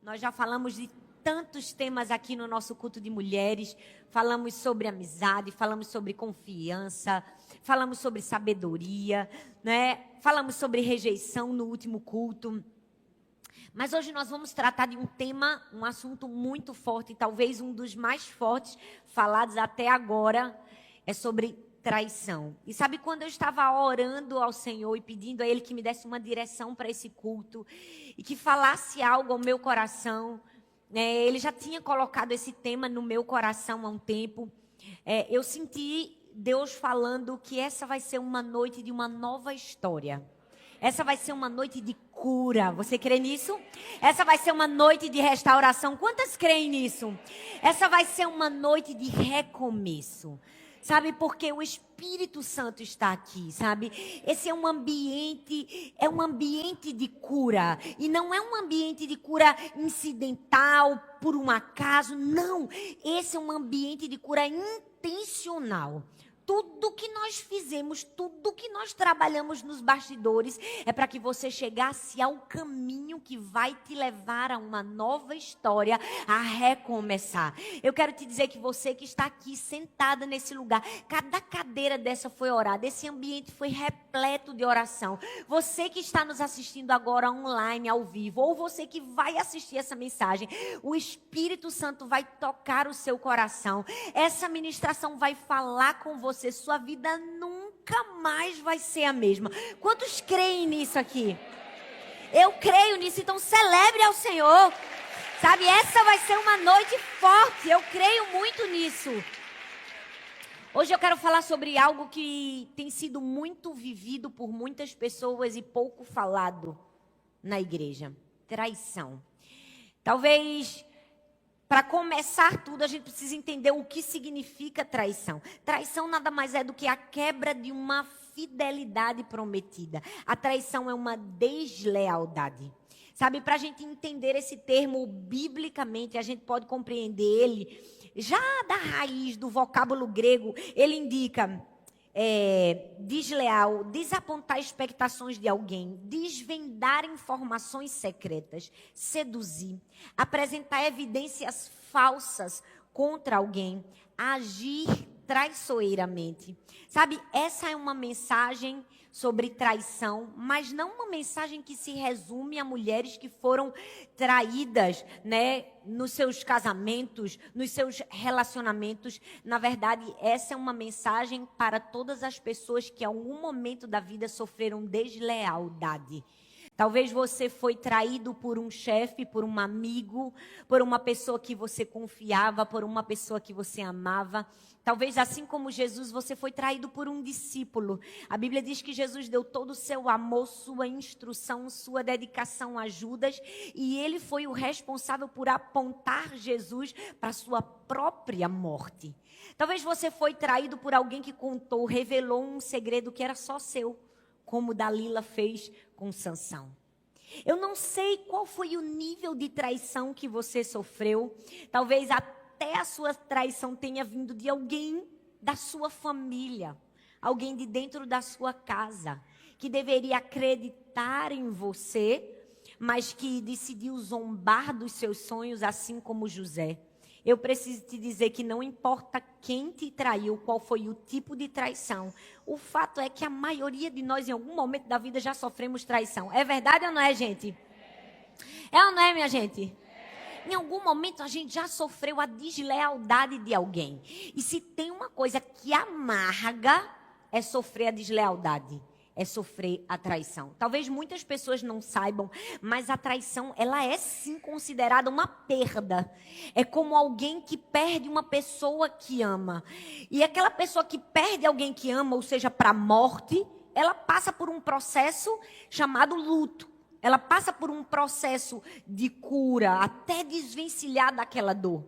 Nós já falamos de tantos temas aqui no nosso culto de mulheres. Falamos sobre amizade, falamos sobre confiança, falamos sobre sabedoria, né? Falamos sobre rejeição no último culto. Mas hoje nós vamos tratar de um tema, um assunto muito forte, talvez um dos mais fortes falados até agora, é sobre traição. E sabe, quando eu estava orando ao Senhor e pedindo a Ele que me desse uma direção para esse culto e que falasse algo ao meu coração, Ele já tinha colocado esse tema no meu coração há um tempo. Eu senti Deus falando que essa vai ser uma noite de uma nova história. Essa vai ser uma noite de cura. Você crê nisso? Essa vai ser uma noite de restauração. Quantas creem nisso? Essa vai ser uma noite de recomeço. Sabe, porque o Espírito Santo está aqui, sabe? Esse é um ambiente de cura. E não é um ambiente de cura incidental, por um acaso. Não, esse é um ambiente de cura intencional. Tudo que nós fizemos, tudo que nós trabalhamos nos bastidores é para que você chegasse ao caminho que vai te levar a uma nova história, a recomeçar. Eu quero te dizer que você que está aqui sentada nesse lugar, cada cadeira dessa foi orada, esse ambiente foi repleto de oração. Você que está nos assistindo agora online, ao vivo, ou você que vai assistir essa mensagem, o Espírito Santo vai tocar o seu coração. Essa ministração vai falar com você. Sua vida nunca mais vai ser a mesma. Quantos creem nisso aqui? Eu creio nisso, então celebre ao Senhor. Sabe, essa vai ser uma noite forte. Eu creio muito nisso. Hoje eu quero falar sobre algo que tem sido muito vivido por muitas pessoas e pouco falado na igreja. Traição. Talvez, para começar tudo, a gente precisa entender o que significa traição. Traição nada mais é do que a quebra de uma fidelidade prometida. A traição é uma deslealdade. Sabe, para a gente entender esse termo biblicamente, a gente pode compreender ele já da raiz do vocábulo grego. Ele indica desleal, desapontar expectações de alguém, desvendar informações secretas, seduzir, apresentar evidências falsas contra alguém, agir traiçoeiramente. Sabe, essa é uma mensagem sobre traição, mas não uma mensagem que se resume a mulheres que foram traídas, né, nos seus casamentos, nos seus relacionamentos. Na verdade, essa é uma mensagem para todas as pessoas que em algum momento da vida sofreram deslealdade. Talvez você foi traído por um chefe, por um amigo, por uma pessoa que você confiava, por uma pessoa que você amava. Talvez, assim como Jesus, você foi traído por um discípulo. A Bíblia diz que Jesus deu todo o seu amor, sua instrução, sua dedicação a Judas. E ele foi o responsável por apontar Jesus para a sua própria morte. Talvez você foi traído por alguém que contou, revelou um segredo que era só seu, como Dalila fez com Sansão. Eu não sei qual foi o nível de traição que você sofreu. Talvez até a sua traição tenha vindo de alguém da sua família, alguém de dentro da sua casa, que deveria acreditar em você, mas que decidiu zombar dos seus sonhos, assim como José. Eu preciso te dizer que não importa quem te traiu, qual foi o tipo de traição. O fato é que a maioria de nós, em algum momento da vida, já sofremos traição. É verdade ou não é, gente? É ou não é, minha gente? Em algum momento a gente já sofreu a deslealdade de alguém. E se tem uma coisa que amarga, é sofrer a deslealdade. É sofrer a traição. Talvez muitas pessoas não saibam, mas a traição, ela é sim considerada uma perda. É como alguém que perde uma pessoa que ama. E aquela pessoa que perde alguém que ama, ou seja, para a morte, ela passa por um processo chamado luto. Ela passa por um processo de cura, até desvencilhar daquela dor.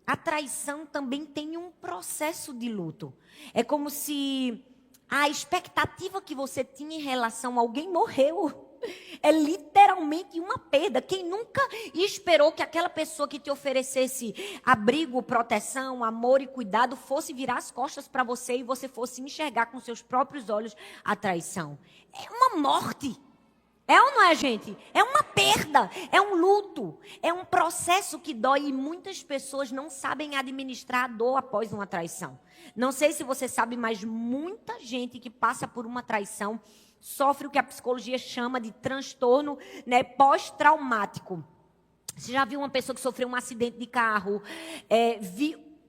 A traição também tem um processo de luto. É como se a expectativa que você tinha em relação a alguém morreu. É literalmente uma perda. Quem nunca esperou que aquela pessoa que te oferecesse abrigo, proteção, amor e cuidado fosse virar as costas para você e você fosse enxergar com seus próprios olhos a traição? É uma morte. É ou não é, gente? É uma perda, é um luto, é um processo que dói e muitas pessoas não sabem administrar a dor após uma traição. Não sei se você sabe, mas muita gente que passa por uma traição sofre o que a psicologia chama de transtorno, né, pós-traumático. Você já viu uma pessoa que sofreu um acidente de carro,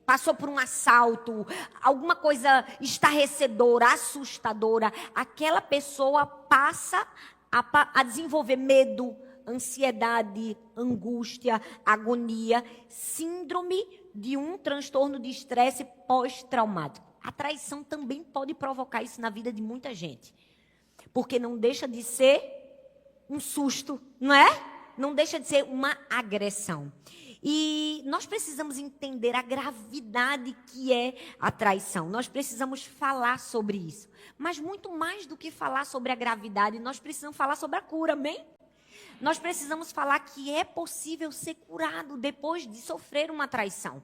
passou por um assalto, alguma coisa estarrecedora, assustadora? Aquela pessoa passa a desenvolver medo, ansiedade, angústia, agonia, síndrome de um transtorno de estresse pós-traumático. A traição também pode provocar isso na vida de muita gente. Porque não deixa de ser um susto, não é? Não deixa de ser uma agressão. E nós precisamos entender a gravidade que é a traição. Nós precisamos falar sobre isso. Mas muito mais do que falar sobre a gravidade, nós precisamos falar sobre a cura, amém? Nós precisamos falar que é possível ser curado depois de sofrer uma traição.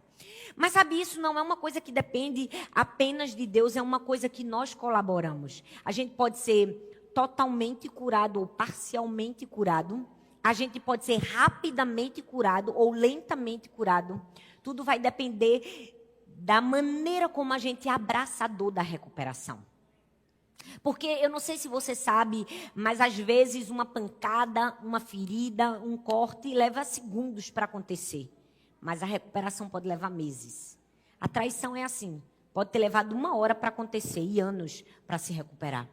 Mas sabe, isso não é uma coisa que depende apenas de Deus, é uma coisa que nós colaboramos. A gente pode ser totalmente curado ou parcialmente curado. A gente pode ser rapidamente curado ou lentamente curado. Tudo vai depender da maneira como a gente abraça a dor da recuperação. Porque eu não sei se você sabe, mas às vezes uma pancada, uma ferida, um corte leva segundos para acontecer. Mas a recuperação pode levar meses. A traição é assim, pode ter levado 1 hora para acontecer e anos para se recuperar.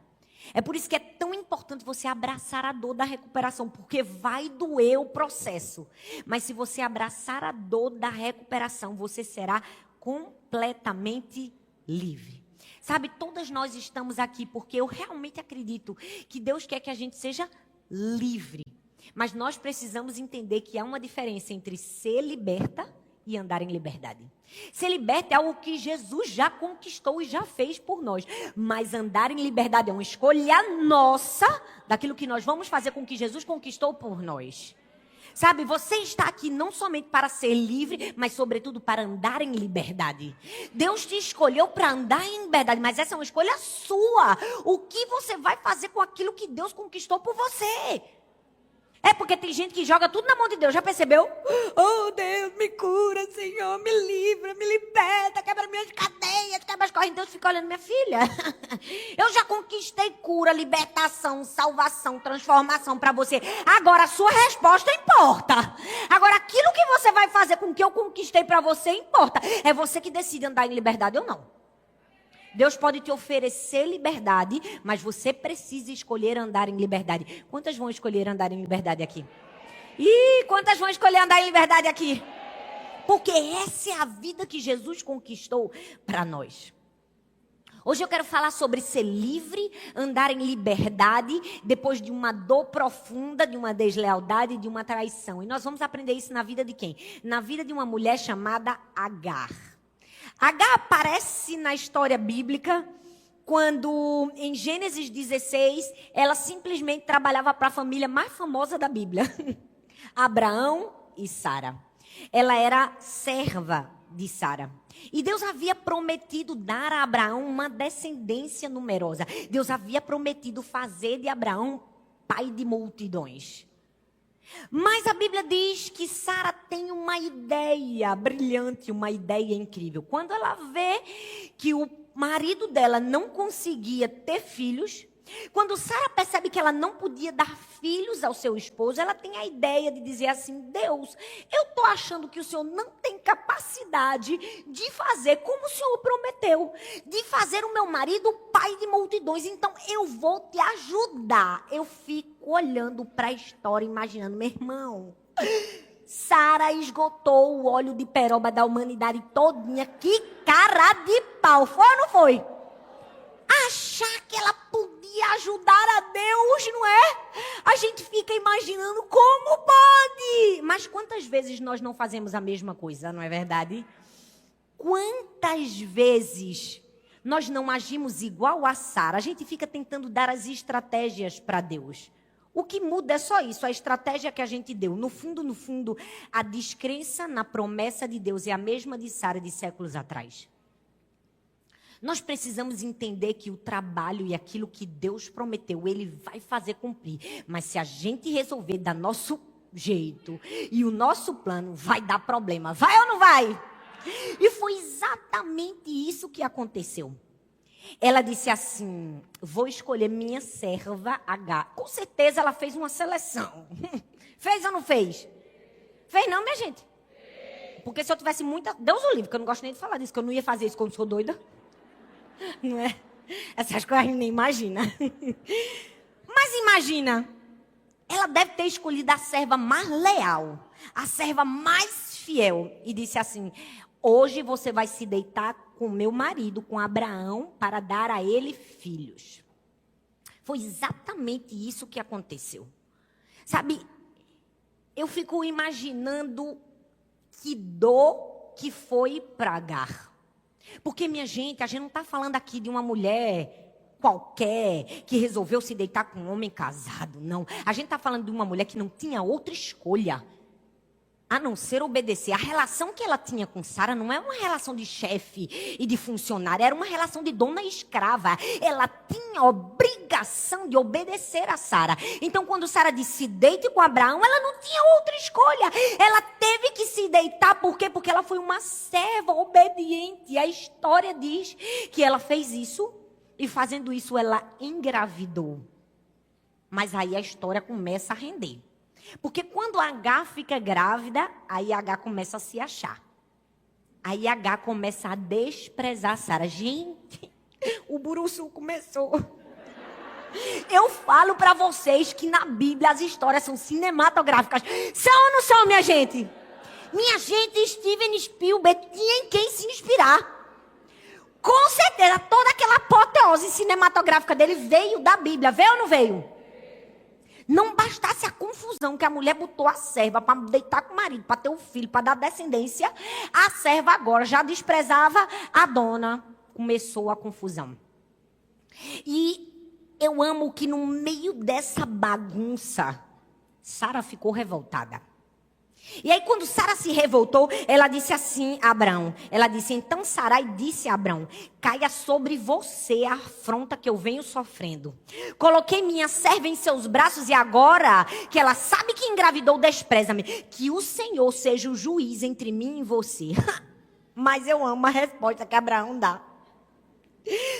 É por isso que é tão importante você abraçar a dor da recuperação, porque vai doer o processo. Mas se você abraçar a dor da recuperação, você será completamente livre. Sabe, todas nós estamos aqui porque eu realmente acredito que Deus quer que a gente seja livre. Mas nós precisamos entender que há uma diferença entre ser liberta e andar em liberdade. Ser liberta é algo que Jesus já conquistou e já fez por nós. Mas andar em liberdade é uma escolha nossa daquilo que nós vamos fazer com que Jesus conquistou por nós. Sabe, você está aqui não somente para ser livre, mas sobretudo para andar em liberdade. Deus te escolheu para andar em liberdade, mas essa é uma escolha sua. O que você vai fazer com aquilo que Deus conquistou por você? É porque tem gente que joga tudo na mão de Deus, já percebeu? Oh, Deus, me cura, Senhor, me livra, me liberta, quebra minhas cadeias, quebra as correntes. Deus fica olhando, minha filha. Eu já conquistei cura, libertação, salvação, transformação para você. Agora, a sua resposta importa. Agora, aquilo que você vai fazer com o que eu conquistei para você importa. É você que decide andar em liberdade ou não. Deus pode te oferecer liberdade, mas você precisa escolher andar em liberdade. Quantas vão escolher andar em liberdade aqui? Ih, quantas vão escolher andar em liberdade aqui? Porque essa é a vida que Jesus conquistou para nós. Hoje eu quero falar sobre ser livre, andar em liberdade, depois de uma dor profunda, de uma deslealdade, de uma traição. E nós vamos aprender isso na vida de quem? Na vida de uma mulher chamada Agar. Agar aparece na história bíblica quando, em Gênesis 16, ela simplesmente trabalhava para a família mais famosa da Bíblia, Abraão e Sara. Ela era serva de Sara. E Deus havia prometido dar a Abraão uma descendência numerosa. Deus havia prometido fazer de Abraão pai de multidões. Mas a Bíblia diz que Sara tem uma ideia brilhante, uma ideia incrível. Quando ela vê que o marido dela não conseguia ter filhos, quando Sara percebe que ela não podia dar filhos ao seu esposo, ela tem a ideia de dizer assim: Deus, eu estou achando que o Senhor não tem capacidade de fazer como o Senhor prometeu, de fazer o meu marido pai de multidões, então eu vou te ajudar. Eu fico olhando para a história, imaginando, meu irmão, Sara esgotou o óleo de peroba da humanidade todinha, que cara de pau, foi ou não foi? Achar que ela podia ajudar a Deus, não é? A gente fica imaginando como pode. Mas quantas vezes nós não fazemos a mesma coisa, não é verdade? Quantas vezes nós não agimos igual a Sara? A gente fica tentando dar as estratégias para Deus. O que muda é só isso, a estratégia que a gente deu. No fundo, a descrença na promessa de Deus é a mesma de Sara de séculos atrás. Nós precisamos entender que o trabalho e aquilo que Deus prometeu, Ele vai fazer cumprir. Mas se a gente resolver dar nosso jeito e o nosso plano, vai dar problema. Vai ou não vai? E foi exatamente isso que aconteceu. Ela disse assim, vou escolher minha serva H. Com certeza ela fez uma seleção. Fez ou não fez? Fez não, minha gente? Porque se eu tivesse muita... Deus o livre, que eu não gosto nem de falar disso, que eu não ia fazer isso quando sou doida. Não é? Essas coisas a gente nem imagina. Mas imagina, ela deve ter escolhido a serva mais leal, a serva mais fiel. E disse assim, hoje você vai se deitar com meu marido, com Abraão, para dar a ele filhos. Foi exatamente isso que aconteceu. Sabe, eu fico imaginando que dor que foi para Agar. Porque, minha gente, a gente não está falando aqui de uma mulher qualquer que resolveu se deitar com um homem casado, não. A gente está falando de uma mulher que não tinha outra escolha a não ser obedecer. A relação que ela tinha com Sara não é uma relação de chefe e de funcionária, era uma relação de dona e escrava. Ela tinha a obrigação de obedecer a Sara. Então, quando Sara disse, deite com Abraão, ela não tinha outra escolha. Ela teve que se deitar, por quê? Porque ela foi uma serva obediente. A história diz que ela fez isso e fazendo isso ela engravidou. Mas aí a história começa a render. Porque quando H fica grávida, aí H começa a se achar. Aí H começa a desprezar Sara. Gente, o buruçu começou. Eu falo para vocês que na Bíblia as histórias são cinematográficas. São ou não são, minha gente? Minha gente, Steven Spielberg tinha em quem se inspirar. Com certeza, toda aquela apoteose cinematográfica dele veio da Bíblia. Veio ou não veio? Não bastasse a confusão que a mulher botou a serva para deitar com o marido, para ter um filho, para dar descendência, a serva agora já desprezava a dona. Começou a confusão. E eu amo que no meio dessa bagunça, Sara ficou revoltada. E aí quando Sara se revoltou, ela disse assim a Abraão. Ela disse, então Sarai disse a Abraão, caia sobre você a afronta que eu venho sofrendo. Coloquei minha serva em seus braços e agora que ela sabe que engravidou, despreza-me. Que o Senhor seja o juiz entre mim e você. Mas eu amo a resposta que Abraão dá.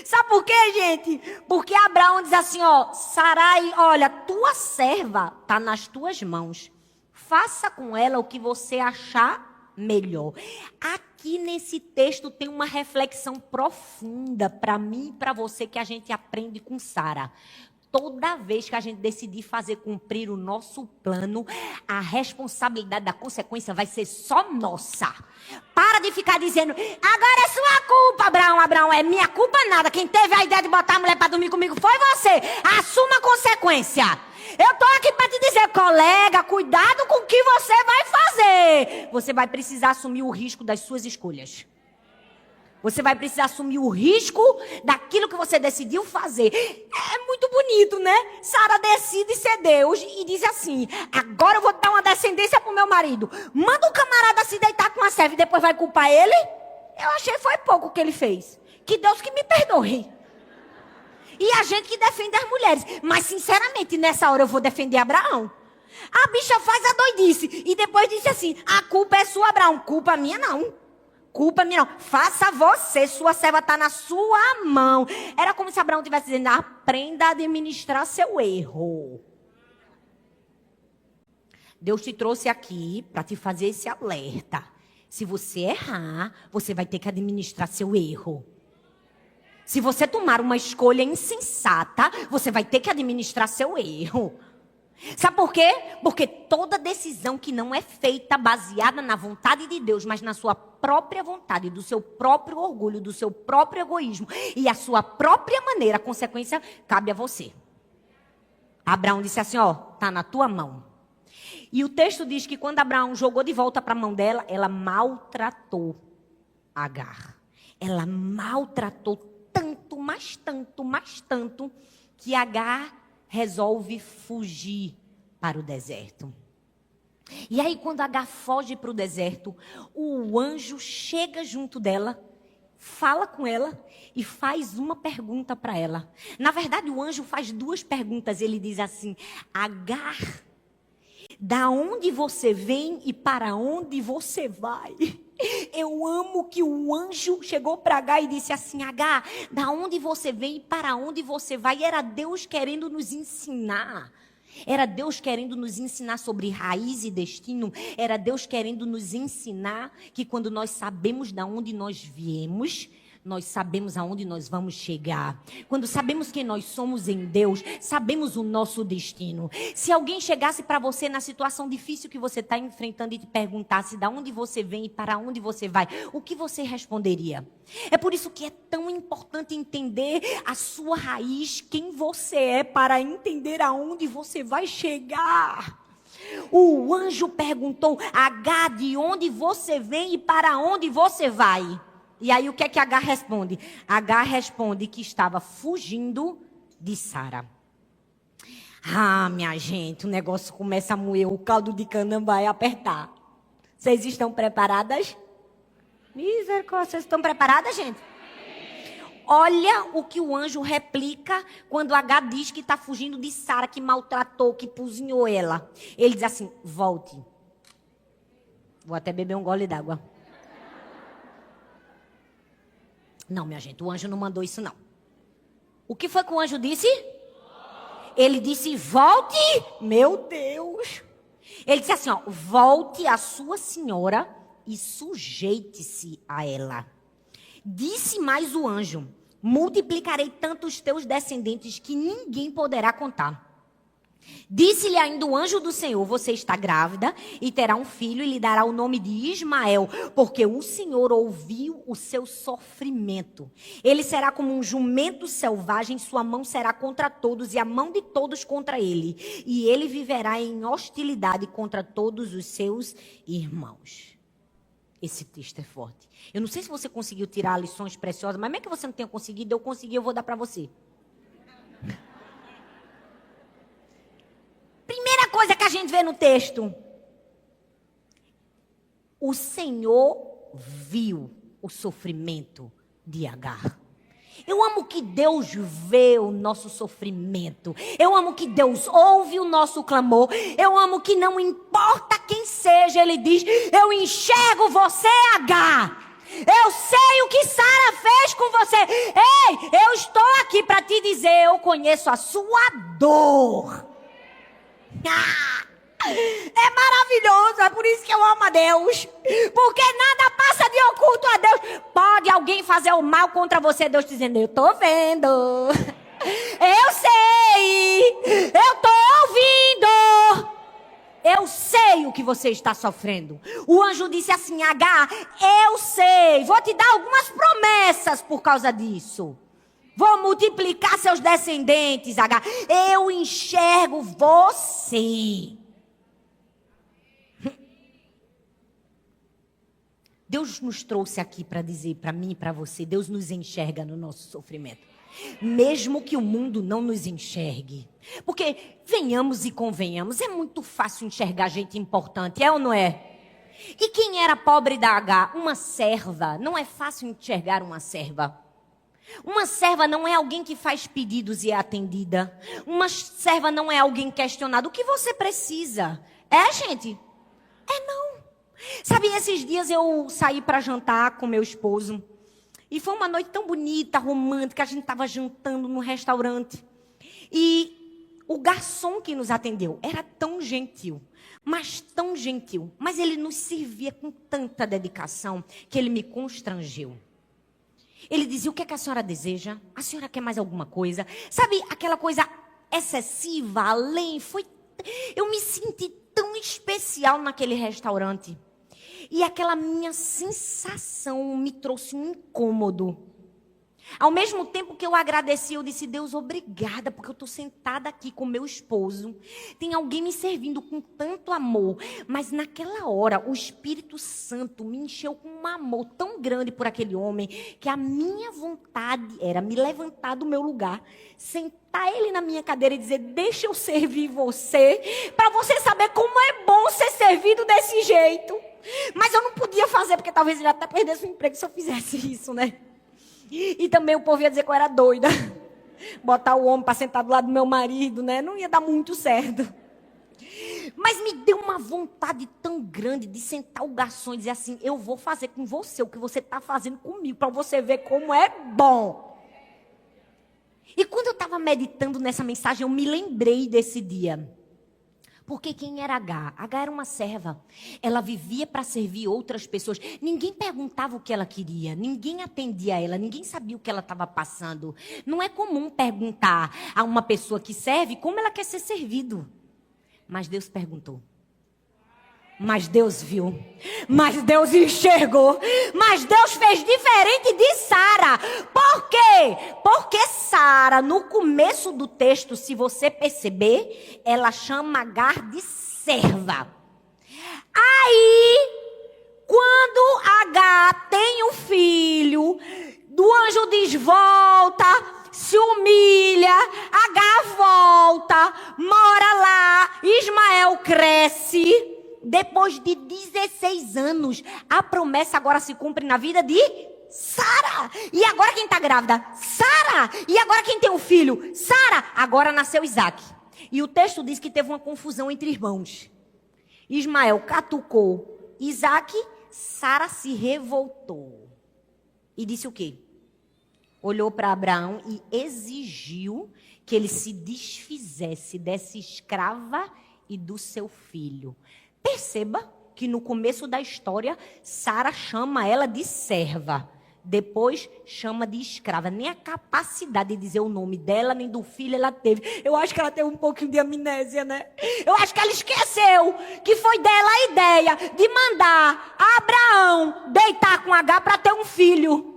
Sabe por quê, gente? Porque Abraão diz assim, ó, Sarai, olha, tua serva está nas tuas mãos. Faça com ela o que você achar melhor. Aqui nesse texto tem uma reflexão profunda para mim e para você que a gente aprende com Sara. Toda vez que a gente decidir fazer cumprir o nosso plano, a responsabilidade da consequência vai ser só nossa. Para de ficar dizendo, agora é sua culpa, Abraão. Abraão, é minha culpa nada. Quem teve a ideia de botar a mulher para dormir comigo foi você. Assuma a consequência. Eu tô aqui para te dizer, colega, cuidado com o que você vai fazer. Você vai precisar assumir o risco das suas escolhas. Você vai precisar assumir o risco daquilo que você decidiu fazer. É muito bonito, né? Sara decide ser Deus e diz assim, agora eu vou dar uma descendência pro meu marido. Manda o camarada se deitar com a serva e depois vai culpar ele? Eu achei foi pouco o que ele fez. Que Deus que me perdoe. E a gente que defende as mulheres. Mas, sinceramente, nessa hora eu vou defender Abraão. A bicha faz a doidice. E depois disse assim, a culpa é sua, Abraão. Culpa minha não. Culpa minha não. Faça você. Sua serva está na sua mão. Era como se Abraão estivesse dizendo, aprenda a administrar seu erro. Deus te trouxe aqui para te fazer esse alerta. Se você errar, você vai ter que administrar seu erro. Se você tomar uma escolha insensata, você vai ter que administrar seu erro. Sabe por quê? Porque toda decisão que não é feita baseada na vontade de Deus, mas na sua própria vontade, do seu próprio orgulho, do seu próprio egoísmo e a sua própria maneira, a consequência cabe a você. Abraão disse assim, ó, tá na tua mão. E o texto diz que quando Abraão jogou de volta para a mão dela, ela maltratou Agar. Ela maltratou tanto, que Agar resolve fugir para o deserto. E aí, quando Agar foge para o deserto, o anjo chega junto dela, fala com ela e faz uma pergunta para ela. Na verdade, o anjo faz duas perguntas. Ele diz assim: Agar, da onde você vem e para onde você vai? Eu amo que o anjo chegou para Agar e disse assim: Agar, da onde você vem e para onde você vai? E era Deus querendo nos ensinar. Era Deus querendo nos ensinar sobre raiz e destino. Era Deus querendo nos ensinar que quando nós sabemos de onde nós viemos, nós sabemos aonde nós vamos chegar. Quando sabemos quem nós somos em Deus, sabemos o nosso destino. Se alguém chegasse para você na situação difícil que você está enfrentando e te perguntasse de onde você vem e para onde você vai, o que você responderia? É por isso que é tão importante entender a sua raiz, quem você é, para entender aonde você vai chegar. O anjo perguntou: Agar, de onde você vem e para onde você vai? E aí o que é que Agar responde? Agar responde que estava fugindo de Sara. Ah, minha gente, o negócio começa a moer, o caldo de cana vai apertar. Vocês estão preparadas? Misericórdia, vocês estão preparadas, gente? Olha o que o anjo replica quando Agar diz que está fugindo de Sara, que maltratou, que cozinhou ela. Ele diz assim: volte. Vou até beber um gole d'água. Não, minha gente, o anjo não mandou isso, não. O que foi que o anjo disse? Ele disse: volte. Meu Deus. Ele disse assim, ó: volte à sua senhora e sujeite-se a ela. Disse mais o anjo: multiplicarei tanto os teus descendentes que ninguém poderá contar. Disse-lhe ainda o anjo do Senhor: você está grávida e terá um filho e lhe dará o nome de Ismael, porque o Senhor ouviu o seu sofrimento. Ele será como um jumento selvagem, sua mão será contra todos e a mão de todos contra ele. E ele viverá em hostilidade contra todos os seus irmãos. Esse texto é forte. Eu não sei se você conseguiu tirar lições preciosas, mas mesmo que você não tenha conseguido, eu consegui, eu vou dar para você. Primeira coisa que a gente vê no texto: o Senhor viu o sofrimento de Agar. Eu amo que Deus vê o nosso sofrimento. Eu amo que Deus ouve o nosso clamor. Eu amo que não importa quem seja, Ele diz: eu enxergo você, Agar. Eu sei o que Sara fez com você. Ei, eu estou aqui para te dizer: eu conheço a sua dor. É maravilhoso, é por isso que eu amo a Deus, porque nada passa de oculto a Deus. Pode alguém fazer o mal contra você, Deus dizendo: eu estou vendo, eu sei, eu estou ouvindo, eu sei o que você está sofrendo. O anjo disse assim: Agar, eu sei, vou te dar algumas promessas por causa disso. Vou multiplicar seus descendentes, Agar. Eu enxergo você. Deus nos trouxe aqui para dizer para mim e para você: Deus nos enxerga no nosso sofrimento. Mesmo que o mundo não nos enxergue. Porque, venhamos e convenhamos, é muito fácil enxergar gente importante, é ou não é? E quem era pobre da Agar? Uma serva. Não é fácil enxergar uma serva. Uma serva não é alguém que faz pedidos e é atendida. Uma serva não é alguém questionado. O que você precisa? É, gente? É não. Sabe, esses dias eu saí para jantar com meu esposo. E foi uma noite tão bonita, romântica. A gente estava jantando num restaurante. E o garçom que nos atendeu era tão gentil. Mas tão gentil. Mas ele nos servia com tanta dedicação que ele me constrangeu. Ele dizia: o que é que a senhora deseja? A senhora quer mais alguma coisa? Sabe, aquela coisa excessiva, além. Eu me senti tão especial naquele restaurante. E aquela minha sensação me trouxe um incômodo. Ao mesmo tempo que eu agradeci, eu disse: Deus, obrigada, porque eu estou sentada aqui com meu esposo. Tem alguém me servindo com tanto amor. Mas naquela hora, o Espírito Santo me encheu com um amor tão grande por aquele homem, que a minha vontade era me levantar do meu lugar, sentar ele na minha cadeira e dizer: deixa eu servir você, para você saber como é bom ser servido desse jeito. Mas eu não podia fazer, porque talvez ele até perdesse o emprego se eu fizesse isso, né? E também o povo ia dizer que eu era doida. Botar o homem para sentar do lado do meu marido, né? Não ia dar muito certo. Mas me deu uma vontade tão grande de sentar o garçom e dizer assim: eu vou fazer com você o que você está fazendo comigo, para você ver como é bom. E quando eu estava meditando nessa mensagem, eu me lembrei desse dia. Porque quem era H? H era uma serva. Ela vivia para servir outras pessoas. Ninguém perguntava o que ela queria. Ninguém atendia ela. Ninguém sabia o que ela estava passando. Não é comum perguntar a uma pessoa que serve como ela quer ser servido. Mas Deus perguntou. Mas Deus viu. Mas Deus enxergou. Mas Deus fez diferente de Sara. Por quê? Porque Sara, no começo do texto, se você perceber, ela chama Agar de serva. Aí, quando Agar tem um filho, o anjo diz: volta, se humilha, Agar volta, mora lá, Ismael cresce. Depois de 16 anos, a promessa agora se cumpre na vida de Sara. E agora quem está grávida? Sara. E agora quem tem um filho? Sara. Agora nasceu Isaac. E o texto diz que teve uma confusão entre irmãos. Ismael catucou Isaac, Sara se revoltou. E disse o quê? Olhou para Abraão e exigiu que ele se desfizesse dessa escrava e do seu filho. Perceba que no começo da história, Sara chama ela de serva. Depois chama de escrava. Nem a capacidade de dizer o nome dela, nem do filho ela teve. Eu acho que ela teve um pouquinho de amnésia, né? Eu acho que ela esqueceu que foi dela a ideia de mandar Abraão deitar com Agar para ter um filho.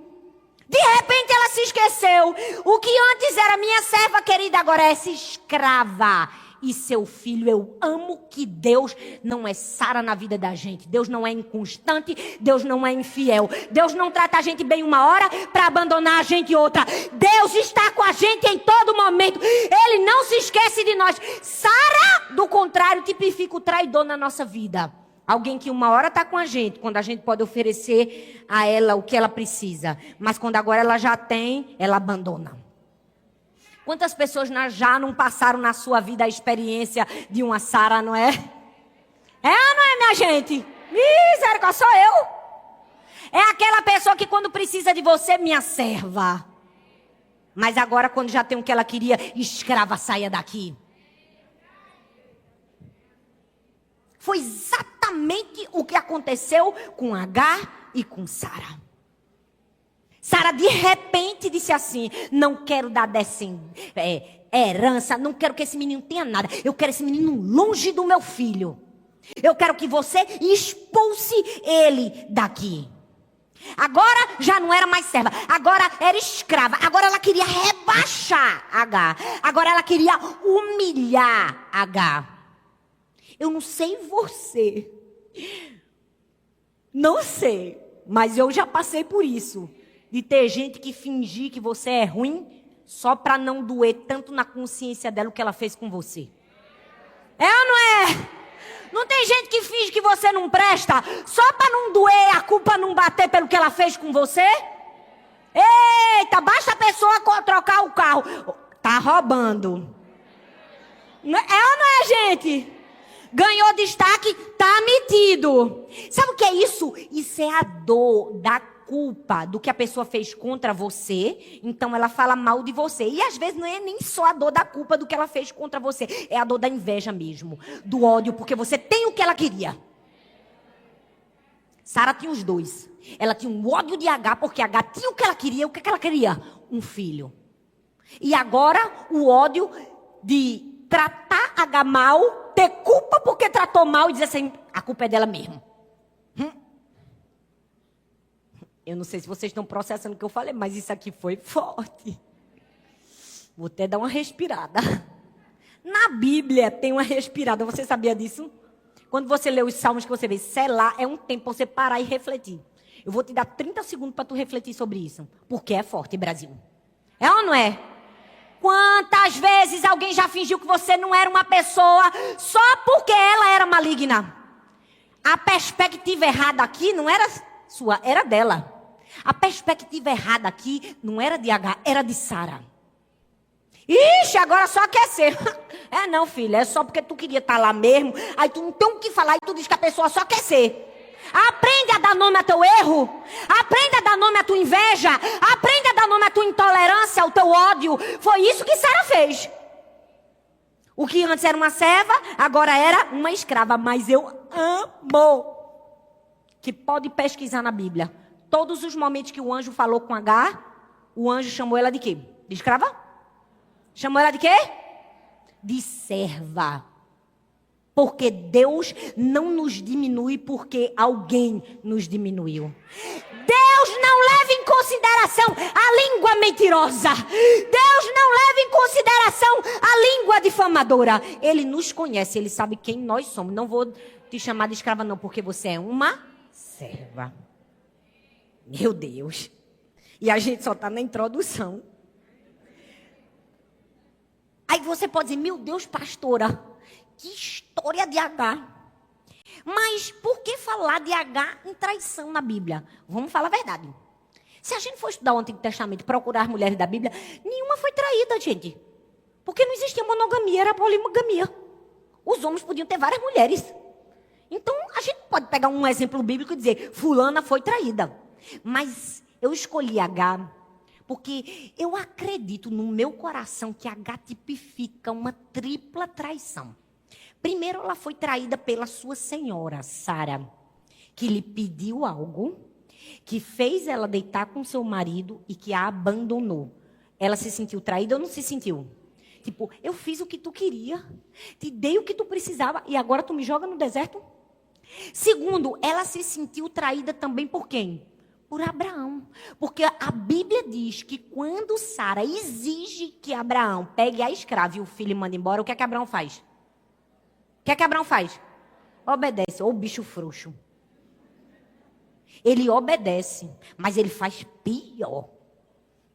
De repente ela se esqueceu. O que antes era minha serva querida, agora é essa escrava. E seu filho, eu amo que Deus não é Sara na vida da gente. Deus não é inconstante, Deus não é infiel. Deus não trata a gente bem uma hora para abandonar a gente outra. Deus está com a gente em todo momento. Ele não se esquece de nós. Sara, do contrário, tipifica o traidor na nossa vida. Alguém que uma hora está com a gente, quando a gente pode oferecer a ela o que ela precisa. Mas quando agora ela já tem, ela abandona. Quantas pessoas já não passaram na sua vida a experiência de uma Sara, não é? É ou não é, minha gente? Misericórdia, sou eu. É aquela pessoa que quando precisa de você, minha serva. Mas agora quando já tem o que ela queria, escrava, saia daqui. Foi exatamente o que aconteceu com Agar e com Sara. Sara de repente disse assim: não quero dar herança, não quero que esse menino tenha nada. Eu quero esse menino longe do meu filho. Eu quero que você expulse ele daqui. Agora já não era mais serva, agora era escrava. Agora ela queria rebaixar Agar. Agora ela queria humilhar Agar. Eu não sei você. Não sei, mas eu já passei por isso. De ter gente que fingir que você é ruim só para não doer tanto na consciência dela o que ela fez com você. É ou não é? Não tem gente que finge que você não presta só para não doer, a culpa não bater pelo que ela fez com você? Eita, basta a pessoa trocar o carro. Tá roubando. É ou não é, gente? Ganhou destaque, tá metido. Sabe o que é isso? Isso é a dor da culpa do que a pessoa fez contra você, então ela fala mal de você. E às vezes não é nem só a dor da culpa do que ela fez contra você, é a dor da inveja mesmo, do ódio, porque você tem o que ela queria. Sara tinha os dois. Ela tinha um ódio de Agar, porque Agar tinha o que ela queria. O que ela queria? Um filho. E agora o ódio de tratar Agar mal, ter culpa porque tratou mal e dizer assim, a culpa é dela mesmo. Eu não sei se vocês estão processando o que eu falei, mas isso aqui foi forte. Vou até dar uma respirada. Na Bíblia tem uma respirada, você sabia disso? Quando você lê os salmos que você vê, selar é um tempo para você parar e refletir. Eu vou te dar 30 segundos para tu refletir sobre isso, porque é forte, Brasil. É ou não é? Quantas vezes alguém já fingiu que você não era uma pessoa só porque ela era maligna? A perspectiva errada aqui não era sua, era dela. A perspectiva errada aqui não era de Agar, era de Sara. Ixi, agora só aquecer. É não, filha, é só porque tu queria estar lá mesmo. Aí tu não tem o que falar e tu diz que a pessoa só quer ser. Aprende a dar nome ao teu erro. Aprende a dar nome à tua inveja. Aprende a dar nome à tua intolerância, ao teu ódio. Foi isso que Sara fez. O que antes era uma serva, agora era uma escrava. Mas eu amo. Que pode pesquisar na Bíblia. Todos os momentos que o anjo falou com Agar, o anjo chamou ela de quê? De escrava? Chamou ela de quê? De serva. Porque Deus não nos diminui porque alguém nos diminuiu. Deus não leva em consideração a língua mentirosa. Deus não leva em consideração a língua difamadora. Ele nos conhece, Ele sabe quem nós somos. Não vou te chamar de escrava não, porque você é uma serva. Meu Deus. E a gente só está na introdução. Aí você pode dizer, meu Deus, pastora, que história de Agar. Mas por que falar de Agar em traição na Bíblia? Vamos falar a verdade. Se a gente for estudar o Antigo Testamento e procurar as mulheres da Bíblia, nenhuma foi traída, gente. Porque não existia monogamia, era poligamia. Os homens podiam ter várias mulheres. Então, a gente pode pegar um exemplo bíblico e dizer, fulana foi traída. Mas eu escolhi Agar porque eu acredito no meu coração que Agar tipifica uma tripla traição. Primeiro, ela foi traída pela sua senhora, Sara, que lhe pediu algo, que fez ela deitar com seu marido e que a abandonou. Ela se sentiu traída ou não se sentiu? Tipo, eu fiz o que tu queria, te dei o que tu precisava e agora tu me joga no deserto? Segundo, ela se sentiu traída também por quem? Por Abraão. Porque a Bíblia diz que quando Sara exige que Abraão pegue a escrava e o filho e manda embora, o que é que Abraão faz? O que é que Abraão faz? Obedece. Ô bicho frouxo. Ele obedece, mas ele faz pior.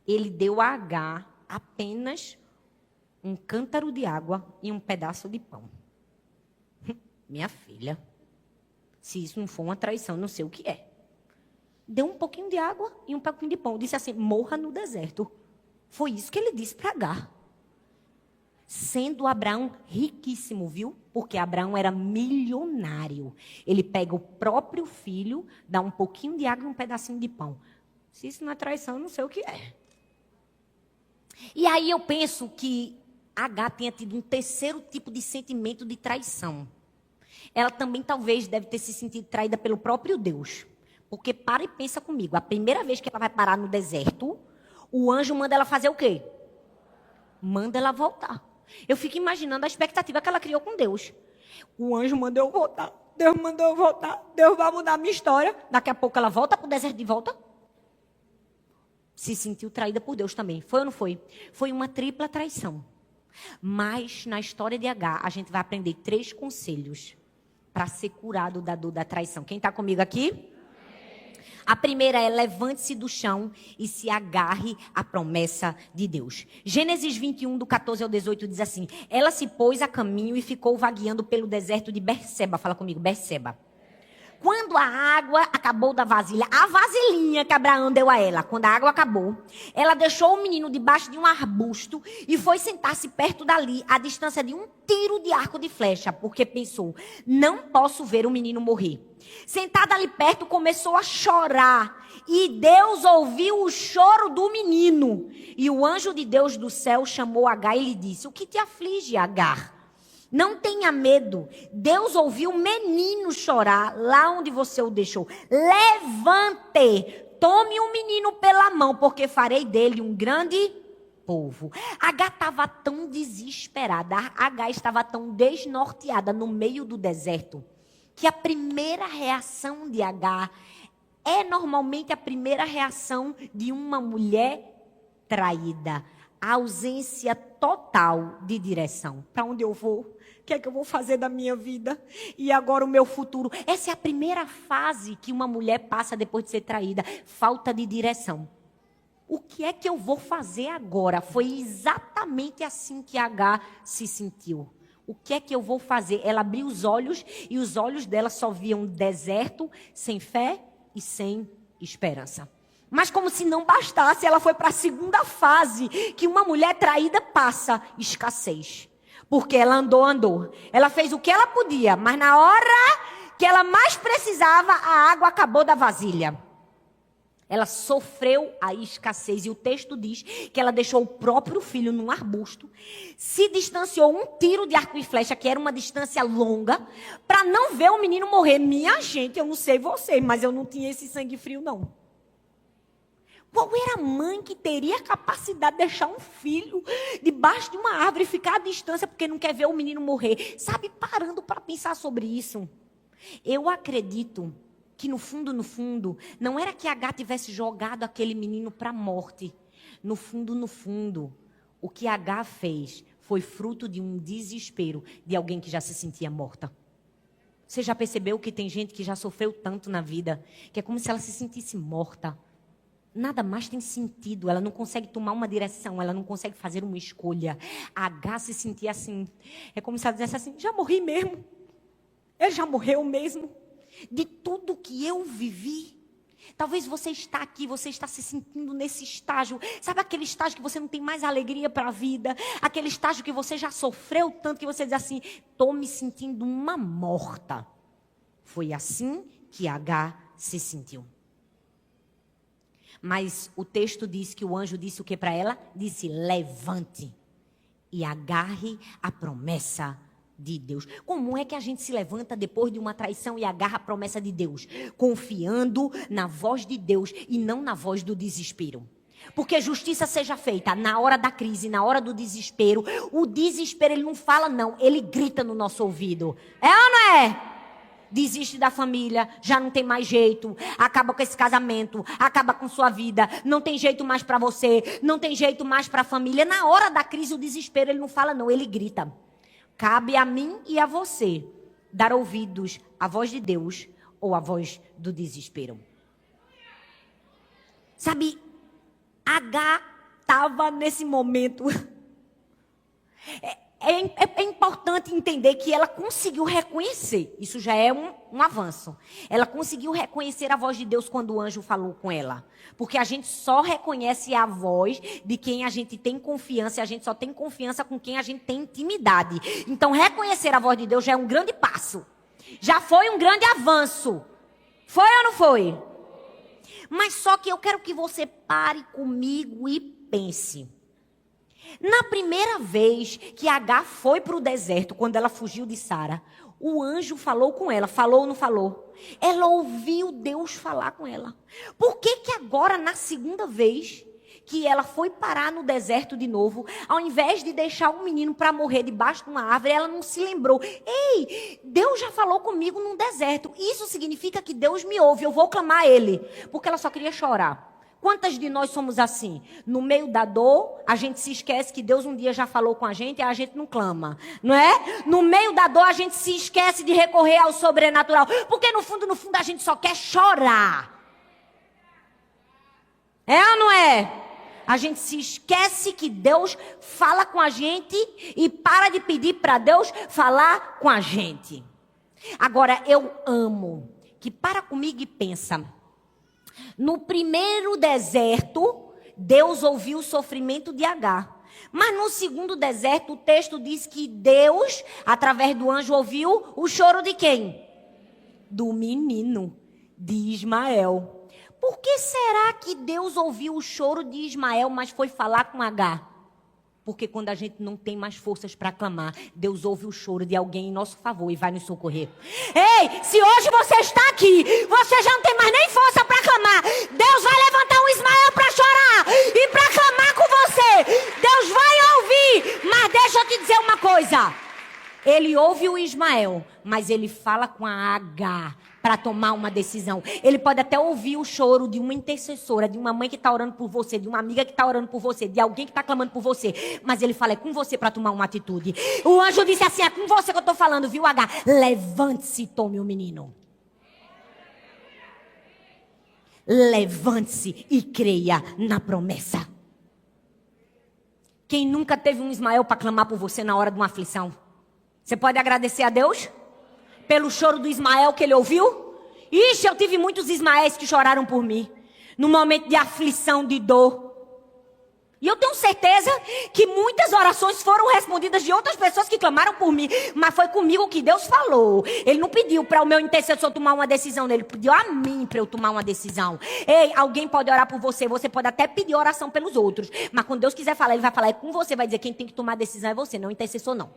Ele deu a Agar apenas um cântaro de água e um pedaço de pão. Minha filha, se isso não for uma traição, não sei o que é. Deu um pouquinho de água e um pouquinho de pão. Disse assim, morra no deserto. Foi isso que ele disse para Agar. Sendo Abraão riquíssimo, viu? Porque Abraão era milionário. Ele pega o próprio filho, dá um pouquinho de água e um pedacinho de pão. Se isso não é traição, eu não sei o que é. E aí eu penso que Agar tenha tido um terceiro tipo de sentimento de traição. Ela também talvez deve ter se sentido traída pelo próprio Deus. Porque para e pensa comigo, a primeira vez que ela vai parar no deserto, o anjo manda ela fazer o quê? Manda ela voltar. Eu fico imaginando a expectativa que ela criou com Deus. O anjo mandou eu voltar, Deus mandou eu voltar, Deus vai mudar a minha história. Daqui a pouco ela volta para o deserto de volta. Se sentiu traída por Deus também. Foi ou não foi? Foi uma tripla traição. Mas na história de Agar, a gente vai aprender 3 conselhos para ser curado da dor da traição. Quem está comigo aqui? A primeira é levante-se do chão e se agarre à promessa de Deus. Gênesis 21, do 14 ao 18, diz assim, ela se pôs a caminho e ficou vagueando pelo deserto de Berseba. Fala comigo, Berseba. Quando a água acabou da vasilha, a vasilhinha que Abraão deu a ela, quando a água acabou, ela deixou o menino debaixo de um arbusto e foi sentar-se perto dali, à distância de um tiro de arco de flecha, porque pensou, não posso ver o menino morrer. Sentada ali perto, começou a chorar e Deus ouviu o choro do menino. E o anjo de Deus do céu chamou Agar e lhe disse, o que te aflige, Agar? Não tenha medo. Deus ouviu o menino chorar lá onde você o deixou. Levante, tome o menino pela mão, porque farei dele um grande povo. Agar estava tão desesperada, Agar estava tão desnorteada no meio do deserto, que a primeira reação de Agar é normalmente a primeira reação de uma mulher traída. A ausência total de direção. Para onde eu vou? O que é que eu vou fazer da minha vida? E agora o meu futuro? Essa é a primeira fase que uma mulher passa depois de ser traída. Falta de direção. O que é que eu vou fazer agora? Foi exatamente assim que Agar se sentiu. O que é que eu vou fazer? Ela abriu os olhos e os olhos dela só viam deserto, sem fé e sem esperança. Mas como se não bastasse, ela foi para a segunda fase que uma mulher traída passa: escassez. Porque ela andou. Ela fez o que ela podia, mas na hora que ela mais precisava, a água acabou da vasilha. Ela sofreu a escassez. E o texto diz que ela deixou o próprio filho num arbusto, se distanciou 1 tiro de arco e flecha, que era uma distância longa, para não ver o menino morrer. Minha gente, eu não sei vocês, mas eu não tinha esse sangue frio, não. Qual era a mãe que teria a capacidade de deixar um filho debaixo de uma árvore e ficar à distância porque não quer ver o menino morrer? Sabe, parando para pensar sobre isso. Eu acredito que no fundo, não era que Agar tivesse jogado aquele menino para a morte. No fundo, o que Agar fez foi fruto de um desespero de alguém que já se sentia morta. Você já percebeu que tem gente que já sofreu tanto na vida, que é como se ela se sentisse morta? Nada mais tem sentido, ela não consegue tomar uma direção, ela não consegue fazer uma escolha. A Agar se sentia assim, é como se ela dissesse assim: já morri mesmo, ele já morreu mesmo, de tudo que eu vivi. Talvez você está aqui, você está se sentindo nesse estágio, sabe aquele estágio que você não tem mais alegria para a vida, aquele estágio que você já sofreu tanto que você diz assim: estou me sentindo uma morta. Foi assim que Agar se sentiu. Mas o texto diz que o anjo disse o que para ela? Disse: levante e agarre a promessa de Deus. Como é que a gente se levanta depois de uma traição e agarra a promessa de Deus? Confiando na voz de Deus e não na voz do desespero. Porque justiça seja feita na hora da crise, na hora do desespero. O desespero, ele não fala não, ele grita no nosso ouvido. É ou não é? Desiste da família, já não tem mais jeito, acaba com esse casamento, acaba com sua vida, não tem jeito mais para você, não tem jeito mais para a família. Na hora da crise, o desespero, ele não fala não, ele grita. Cabe a mim e a você dar ouvidos à voz de Deus ou à voz do desespero. Sabe, Agar estava nesse momento. É importante entender que ela conseguiu reconhecer. Isso já é um avanço. Ela conseguiu reconhecer a voz de Deus quando o anjo falou com ela. Porque a gente só reconhece a voz de quem a gente tem confiança. E a gente só tem confiança com quem a gente tem intimidade. Então, reconhecer a voz de Deus já é um grande passo. Já foi um grande avanço. Foi ou não foi? Mas só que eu quero que você pare comigo e pense. Na primeira vez que Agar foi para o deserto, quando ela fugiu de Sara, o anjo falou com ela. Falou ou não falou? Ela ouviu Deus falar com ela. Por que que agora, na segunda vez que ela foi parar no deserto de novo, ao invés de deixar um menino para morrer debaixo de uma árvore, ela não se lembrou? Ei, Deus já falou comigo num deserto. Isso significa que Deus me ouve, eu vou clamar a Ele. Porque ela só queria chorar. Quantas de nós somos assim? No meio da dor, a gente se esquece que Deus um dia já falou com a gente e a gente não clama, não é? No meio da dor, a gente se esquece de recorrer ao sobrenatural. Porque no fundo, a gente só quer chorar. É ou não é? A gente se esquece que Deus fala com a gente e para de pedir para Deus falar com a gente. Agora, eu amo que para comigo e pensa. No primeiro deserto, Deus ouviu o sofrimento de Agar. Mas no segundo deserto, o texto diz que Deus, através do anjo, ouviu o choro de quem? Do menino, de Ismael. Por que será que Deus ouviu o choro de Ismael, mas foi falar com Agar? Porque quando a gente não tem mais forças para clamar, Deus ouve o choro de alguém em nosso favor e vai nos socorrer. Ei, se hoje você está aqui, você já não tem mais nem força para clamar, Deus vai levantar um Ismael para chorar e para clamar com você. Deus vai ouvir, mas deixa eu te dizer uma coisa. Ele ouve o Ismael, mas ele fala com a Agar para tomar uma decisão. Ele pode até ouvir o choro de uma intercessora, de uma mãe que está orando por você, de uma amiga que está orando por você, de alguém que está clamando por você. Mas ele fala, é com você para tomar uma atitude. O anjo disse assim, é com você que eu estou falando, viu, Agar? Levante-se e tome o menino. Levante-se e creia na promessa. Quem nunca teve um Ismael para clamar por você na hora de uma aflição? Você pode agradecer a Deus pelo choro do Ismael que ele ouviu? Ixi, eu tive muitos Ismaéis que choraram por mim. no momento de aflição, de dor. E eu tenho certeza que muitas orações foram respondidas de outras pessoas que clamaram por mim. Mas foi comigo que Deus falou. Ele não pediu para o meu intercessor tomar uma decisão dele. Ele pediu a mim para eu tomar uma decisão. Ei, alguém pode orar por você. Você pode até pedir oração pelos outros. Mas quando Deus quiser falar, Ele vai falar é com você. Vai dizer quem tem que tomar a decisão é você, não o intercessor não.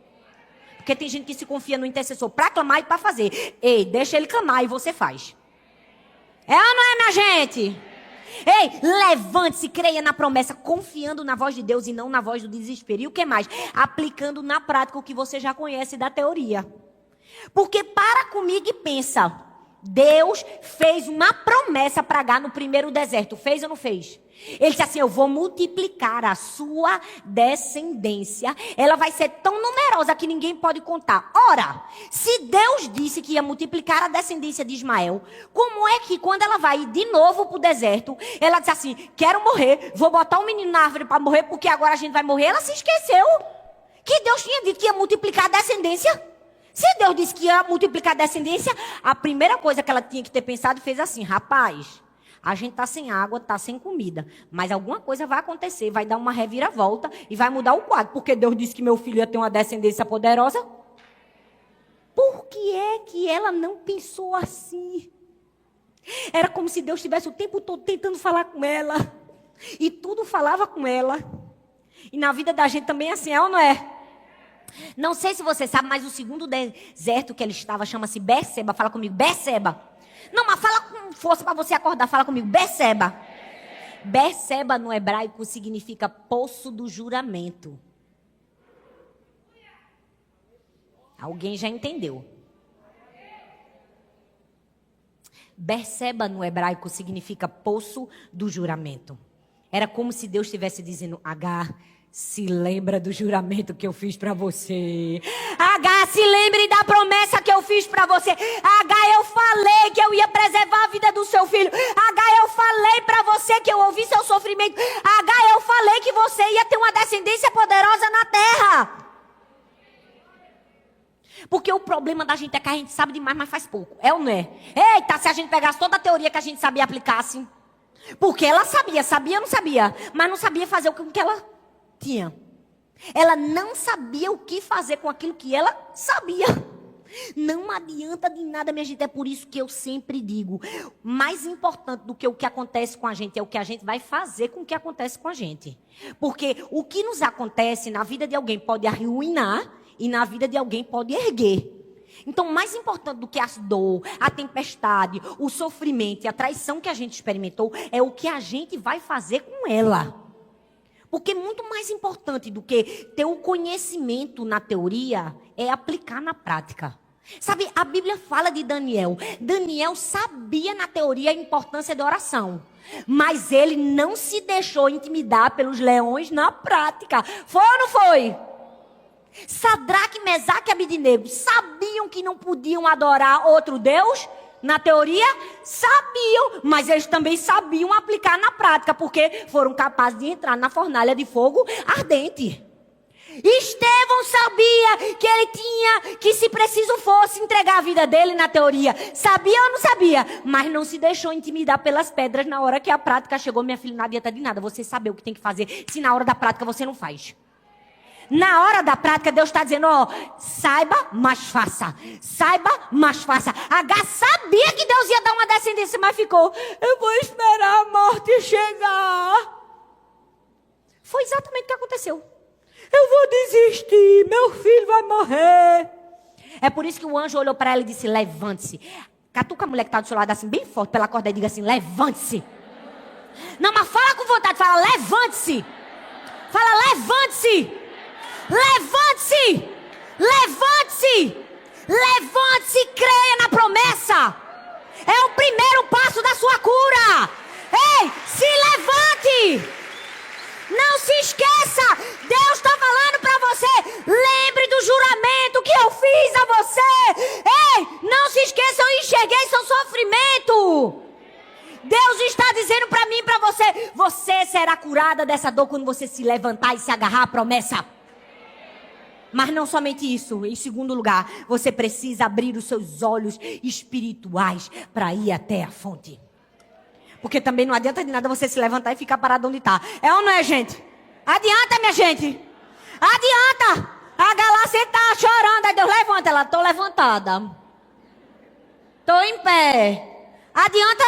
Porque tem gente que se confia no intercessor para clamar e para fazer. Ei, deixa ele clamar e você faz. É ou não é, minha gente? Ei, levante-se, creia na promessa, confiando na voz de Deus e não na voz do desespero. E o que mais? Aplicando na prática o que você já conhece da teoria. Porque para comigo e pensa, Deus fez uma promessa para Agar no primeiro deserto. Fez ou não fez? Ele disse assim, eu vou multiplicar a sua descendência. Ela vai ser tão numerosa que ninguém pode contar. Ora, se Deus disse que ia multiplicar a descendência de Ismael, como é que quando ela vai de novo para o deserto, ela diz assim, quero morrer, vou botar um menino na árvore para morrer, porque agora a gente vai morrer. Ela se esqueceu que Deus tinha dito que ia multiplicar a descendência. Se Deus disse que ia multiplicar a descendência, a primeira coisa que ela tinha que ter pensado fez assim, rapaz, a gente tá sem água, tá sem comida, mas alguma coisa vai acontecer, vai dar uma reviravolta e vai mudar o quadro, porque Deus disse que meu filho ia ter uma descendência poderosa. Por que é que ela não pensou assim? Era como se Deus estivesse o tempo todo tentando falar com ela, e tudo falava com ela. E na vida da gente também é assim, é ou não é? Não sei se você sabe, mas o segundo deserto que ele estava chama-se Berseba. Fala comigo, Berseba. Não, mas fala com força para você acordar. Fala comigo, Berseba. Berseba no hebraico significa poço do juramento. Alguém já entendeu? Berseba no hebraico significa poço do juramento. Era como se Deus estivesse dizendo, Agar, se lembra do juramento que eu fiz para você. Agar, se lembre da promessa que eu fiz para você. Agar, eu falei que eu ia preservar a vida do seu filho. Agar, eu falei para você que eu ouvi seu sofrimento. Agar, eu falei que você ia ter uma descendência poderosa na terra. Porque o problema da gente é que a gente sabe demais, mas faz pouco. É ou não é? Eita, se a gente pegasse toda a teoria que a gente sabia e aplicasse. Porque ela sabia ou não sabia? Mas não sabia fazer o que ela tinha. Ela não sabia o que fazer com aquilo que ela sabia. Não adianta de nada, minha gente. É por isso que eu sempre digo, mais importante do que o que acontece com a gente é o que a gente vai fazer com o que acontece com a gente. Porque o que nos acontece na vida de alguém pode arruinar e na vida de alguém pode erguer. Então, mais importante do que a dor, a tempestade, o sofrimento e a traição que a gente experimentou é o que a gente vai fazer com ela. Porque muito mais importante do que ter o conhecimento na teoria é aplicar na prática. Sabe, a Bíblia fala de Daniel. Daniel sabia na teoria a importância da oração. Mas ele não se deixou intimidar pelos leões na prática. Foi ou não foi? Sadraque, Mesaque e Abednego sabiam que não podiam adorar outro Deus? Na teoria, sabiam, mas eles também sabiam aplicar na prática, porque foram capazes de entrar na fornalha de fogo ardente. Estevão sabia que ele tinha, que se preciso fosse, entregar a vida dele na teoria. Sabia ou não sabia? Mas não se deixou intimidar pelas pedras na hora que a prática chegou. Minha filha, não adianta de nada você saber o que tem que fazer, se na hora da prática você não faz. Na hora da prática, Deus está dizendo, ó, saiba, mas faça. Saiba, mas faça. Agar sabia que Deus ia dar uma descendência, mas ficou, eu vou esperar a morte chegar. Foi exatamente o que aconteceu. Eu vou desistir, meu filho vai morrer. É por isso que o anjo olhou para ela e disse, levante-se. Catuca a mulher que está do seu lado assim, bem forte, pela corda e diga assim, levante-se. Não, mas fala com vontade, fala, levante-se. Fala, levante-se. Levante-se! Levante-se! Levante-se e creia na promessa! É o primeiro passo da sua cura! Ei, se levante! Não se esqueça! Deus está falando para você! Lembre do juramento que eu fiz a você! Ei, não se esqueça, eu enxerguei seu sofrimento! Deus está dizendo para mim e para você, você será curada dessa dor quando você se levantar e se agarrar à promessa. Mas não somente isso. Em segundo lugar, você precisa abrir os seus olhos espirituais para ir até a fonte. Porque também não adianta de nada você se levantar e ficar parado onde está. É ou não é, gente? Adianta, minha gente. Adianta. A galáxia está chorando. Aí Deus levanta. Ela, estou levantada. Estou em pé. Adianta?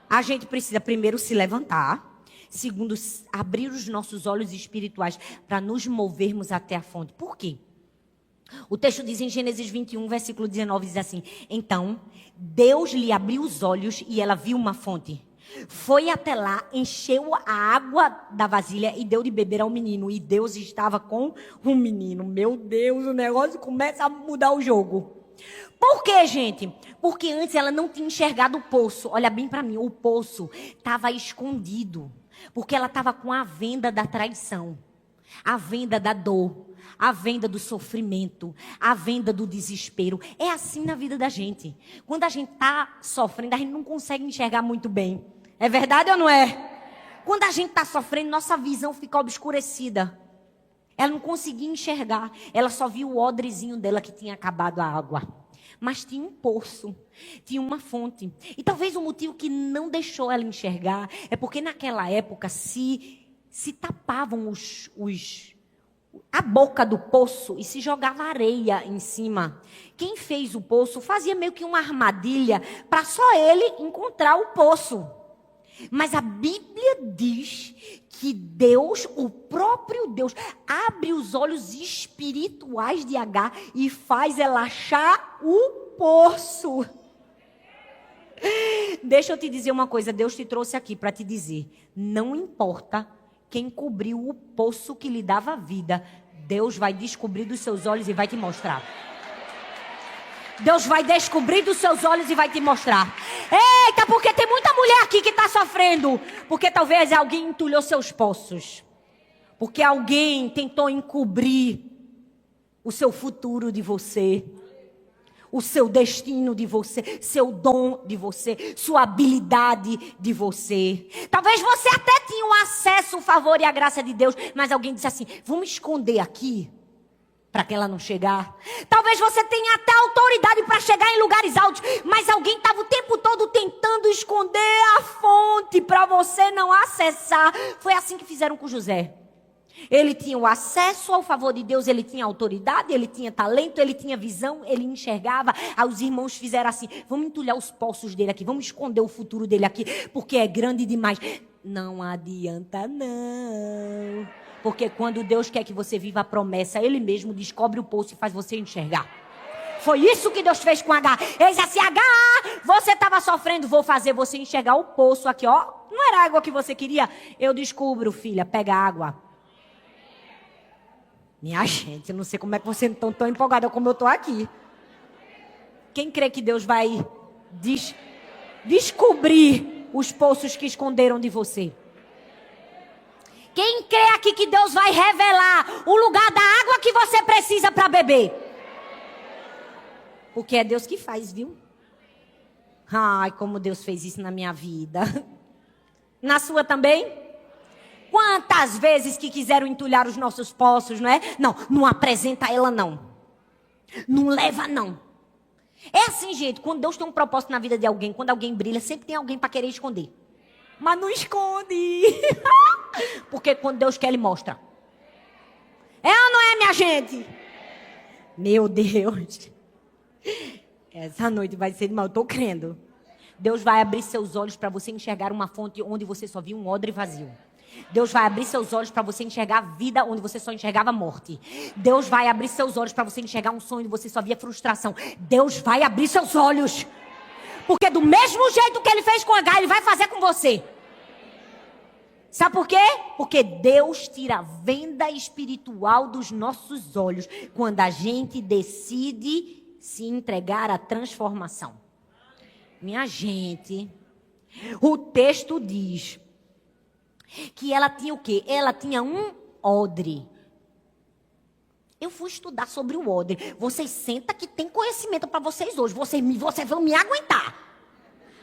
A gente precisa primeiro se levantar. Segundo, abrir os nossos olhos espirituais para nos movermos até a fonte. Por quê? O texto diz em Gênesis 21, versículo 19, diz assim: então, Deus lhe abriu os olhos e ela viu uma fonte. Foi até lá, encheu a água da vasilha e deu de beber ao menino. E Deus estava com o menino. Meu Deus, o negócio começa a mudar o jogo. Por quê, gente? Porque antes ela não tinha enxergado o poço. Olha bem para mim, o poço estava escondido. Porque ela estava com a venda da traição, a venda da dor, a venda do sofrimento, a venda do desespero. É assim na vida da gente. Quando a gente está sofrendo, a gente não consegue enxergar muito bem. É verdade ou não é? Quando a gente está sofrendo, nossa visão fica obscurecida. Ela não conseguia enxergar. Ela só viu o odrezinho dela que tinha acabado a água. Mas tinha um poço, tinha uma fonte. E talvez o motivo que não deixou ela enxergar é porque naquela época se tapavam a boca do poço e se jogava areia em cima. Quem fez o poço fazia meio que uma armadilha para só ele encontrar o poço. Mas a Bíblia diz que Deus, o próprio Deus, abre os olhos espirituais de Agar e faz ela achar o poço. Deixa eu te dizer uma coisa, Deus te trouxe aqui para te dizer, não importa quem cobriu o poço que lhe dava vida, Deus vai descobrir dos seus olhos e vai te mostrar. Deus vai descobrir dos seus olhos e vai te mostrar. Eita, porque tem muita mulher aqui que está sofrendo. Porque talvez alguém entulhou seus poços. Porque alguém tentou encobrir o seu futuro de você. O seu destino de você. Seu dom de você. Sua habilidade de você. Talvez você até tinha o acesso, o favor e a graça de Deus. Mas alguém disse assim, vamos esconder aqui. Para que ela não chegar. Talvez você tenha até autoridade para chegar em lugares altos, mas alguém estava o tempo todo tentando esconder a fonte para você não acessar. Foi assim que fizeram com José. Ele tinha o acesso ao favor de Deus, ele tinha autoridade, ele tinha talento, ele tinha visão, ele enxergava. Aí os irmãos fizeram assim, vamos entulhar os poços dele aqui, vamos esconder o futuro dele aqui, porque é grande demais. Não adianta não. Porque quando Deus quer que você viva a promessa, Ele mesmo descobre o poço e faz você enxergar. Foi isso que Deus fez com Agar. Ele disse assim, Agar, você estava sofrendo, vou fazer você enxergar o poço aqui, ó. Não era a água que você queria? Eu descubro, filha, pega água. Minha gente, eu não sei como é que você não tão empolgada como eu estou aqui. Quem crê que Deus vai descobrir os poços que esconderam de você? Quem crê aqui que Deus vai revelar o lugar da água que você precisa para beber? Porque é Deus que faz, viu? Ai, como Deus fez isso na minha vida. Na sua também? Quantas vezes que quiseram entulhar os nossos poços, não é? Não, não apresenta ela não. Não leva não. É assim, gente, quando Deus tem um propósito na vida de alguém, quando alguém brilha, sempre tem alguém para querer esconder. Mas não esconde. Porque quando Deus quer, Ele mostra. É ou não é, minha gente? Meu Deus. Essa noite vai ser demais, eu estou crendo. Deus vai abrir seus olhos para você enxergar uma fonte onde você só viu um odre vazio. Deus vai abrir seus olhos para você enxergar a vida onde você só enxergava morte. Deus vai abrir seus olhos para você enxergar um sonho onde você só via frustração. Deus vai abrir seus olhos. Porque do mesmo jeito que Ele fez com Agar, Ele vai fazer com você. Sabe por quê? Porque Deus tira a venda espiritual dos nossos olhos quando a gente decide se entregar à transformação. Minha gente, o texto diz que ela tinha o quê? Ela tinha um odre. Eu fui estudar sobre o odre. Vocês sentam que tem conhecimento para vocês hoje. Vocês vão me aguentar.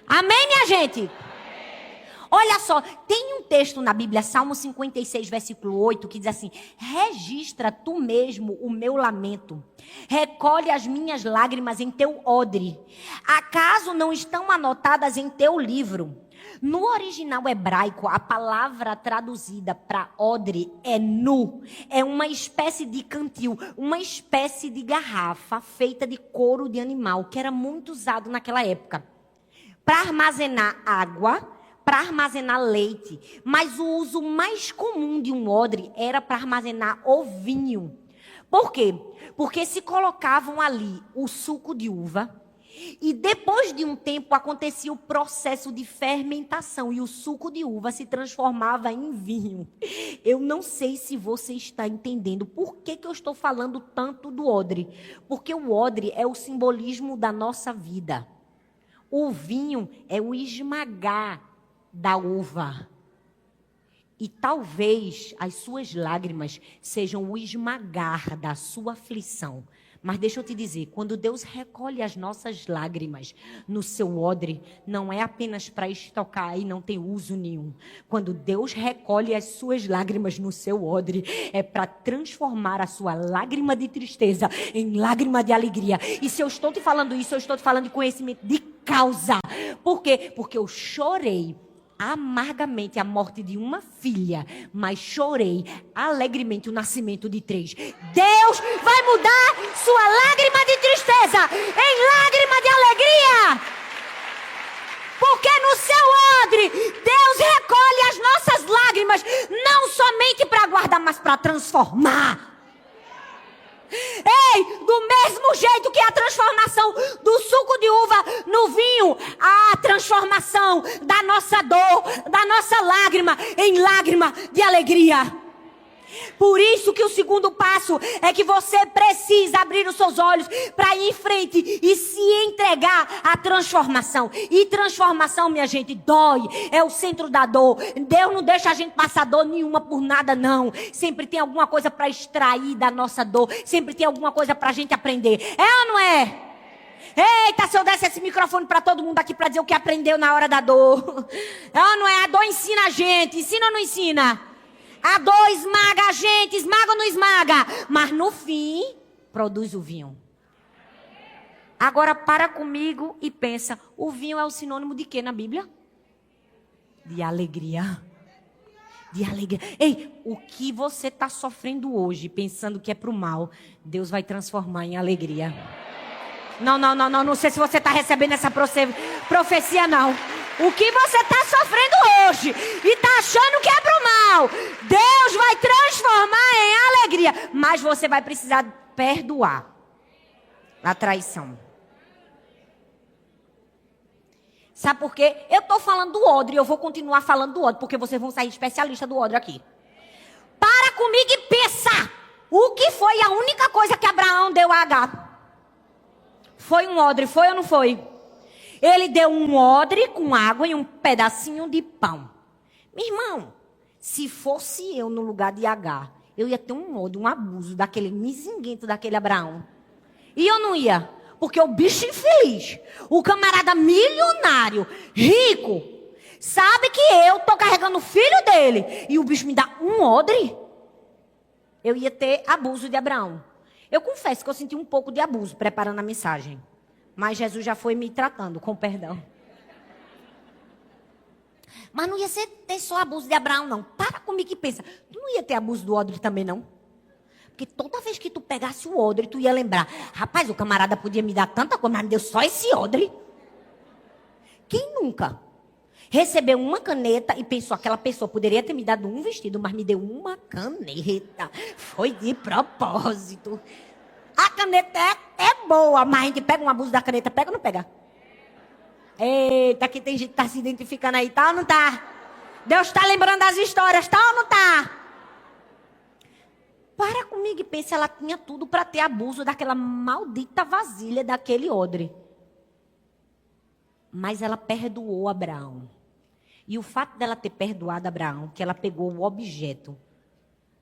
Amém, minha gente? Olha só, tem um texto na Bíblia, Salmo 56, versículo 8, que diz assim: registra tu mesmo o meu lamento, recolhe as minhas lágrimas em teu odre. Acaso não estão anotadas em teu livro? No original hebraico, a palavra traduzida para odre é nu. É uma espécie de cantil, uma espécie de garrafa feita de couro de animal, que era muito usado naquela época. Para armazenar água, para armazenar leite. Mas o uso mais comum de um odre era para armazenar o vinho. Por quê? Porque se colocavam ali o suco de uva e depois de um tempo acontecia o processo de fermentação e o suco de uva se transformava em vinho. Eu não sei se você está entendendo por que eu estou falando tanto do odre. Porque o odre é o simbolismo da nossa vida. O vinho é o esmagar da uva. E talvez as suas lágrimas sejam o esmagar da sua aflição. Mas deixa eu te dizer, quando Deus recolhe as nossas lágrimas no seu odre, não é apenas para estocar e não tem uso nenhum. Quando Deus recolhe as suas lágrimas no seu odre, é para transformar a sua lágrima de tristeza em lágrima de alegria. E se eu estou te falando isso, eu estou te falando de conhecimento de causa. Por quê? Porque eu chorei amargamente a morte de uma filha, mas chorei alegremente o nascimento de 3. Deus vai mudar sua lágrima de tristeza em lágrima de alegria. Porque no seu odre, Deus recolhe as nossas lágrimas, não somente para guardar, mas para transformar. Ei, do mesmo jeito que a transformação do suco de uva no vinho, a transformação da nossa dor, da nossa lágrima em lágrima de alegria. Por isso que o segundo passo é que você precisa abrir os seus olhos para ir em frente e se entregar à transformação. E transformação, minha gente, dói. É o centro da dor. Deus não deixa a gente passar dor nenhuma por nada, não. Sempre tem alguma coisa para extrair da nossa dor. Sempre tem alguma coisa para a gente aprender. É ou não é? Eita, se eu desse esse microfone para todo mundo aqui para dizer o que aprendeu na hora da dor. É ou não é? A dor ensina a gente. Ensina ou não ensina? A dor esmaga a gente, esmaga ou não esmaga? Mas no fim, produz o vinho. Agora para comigo e pensa, o vinho é o sinônimo de quê na Bíblia? De alegria. De alegria. Ei, o que você está sofrendo hoje, pensando que é para o mal, Deus vai transformar em alegria. Não sei se você está recebendo essa profecia, não. O que você está sofrendo hoje e está achando que é pro mal, Deus vai transformar em alegria. Mas você vai precisar perdoar a traição. Sabe por quê? Eu estou falando do odre e eu vou continuar falando do odre, porque vocês vão sair especialistas do odre aqui. Para comigo e pensa. O que foi a única coisa que Abraão deu a Agar? Foi um odre, foi ou não foi? Ele deu um odre com água e um pedacinho de pão. Meu irmão, se fosse eu no lugar de Agar, eu ia ter um odre, um abuso daquele mizinguento daquele Abraão. E eu não ia, porque o bicho infeliz, o camarada milionário, rico, sabe que eu tô carregando o filho dele e o bicho me dá um odre. Eu ia ter abuso de Abraão. Eu confesso que eu senti um pouco de abuso preparando a mensagem. Mas Jesus já foi me tratando, com perdão. Mas não ia ter só abuso de Abraão, não. Para comigo e pensa. Tu não ia ter abuso do odre também, não? Porque toda vez que tu pegasse o odre, tu ia lembrar. Rapaz, o camarada podia me dar tanta coisa, mas me deu só esse odre. Quem nunca recebeu uma caneta e pensou, aquela pessoa poderia ter me dado um vestido, mas me deu uma caneta. Foi de propósito. A caneta é boa, mas a gente pega um abuso da caneta, pega ou não pega? Eita, aqui tem gente que está se identificando aí, tá ou não tá? Deus está lembrando das histórias, tá ou não tá? Para comigo e pensa, ela tinha tudo para ter abuso daquela maldita vasilha, daquele odre. Mas ela perdoou Abraão. E o fato dela ter perdoado Abraão, que ela pegou o objeto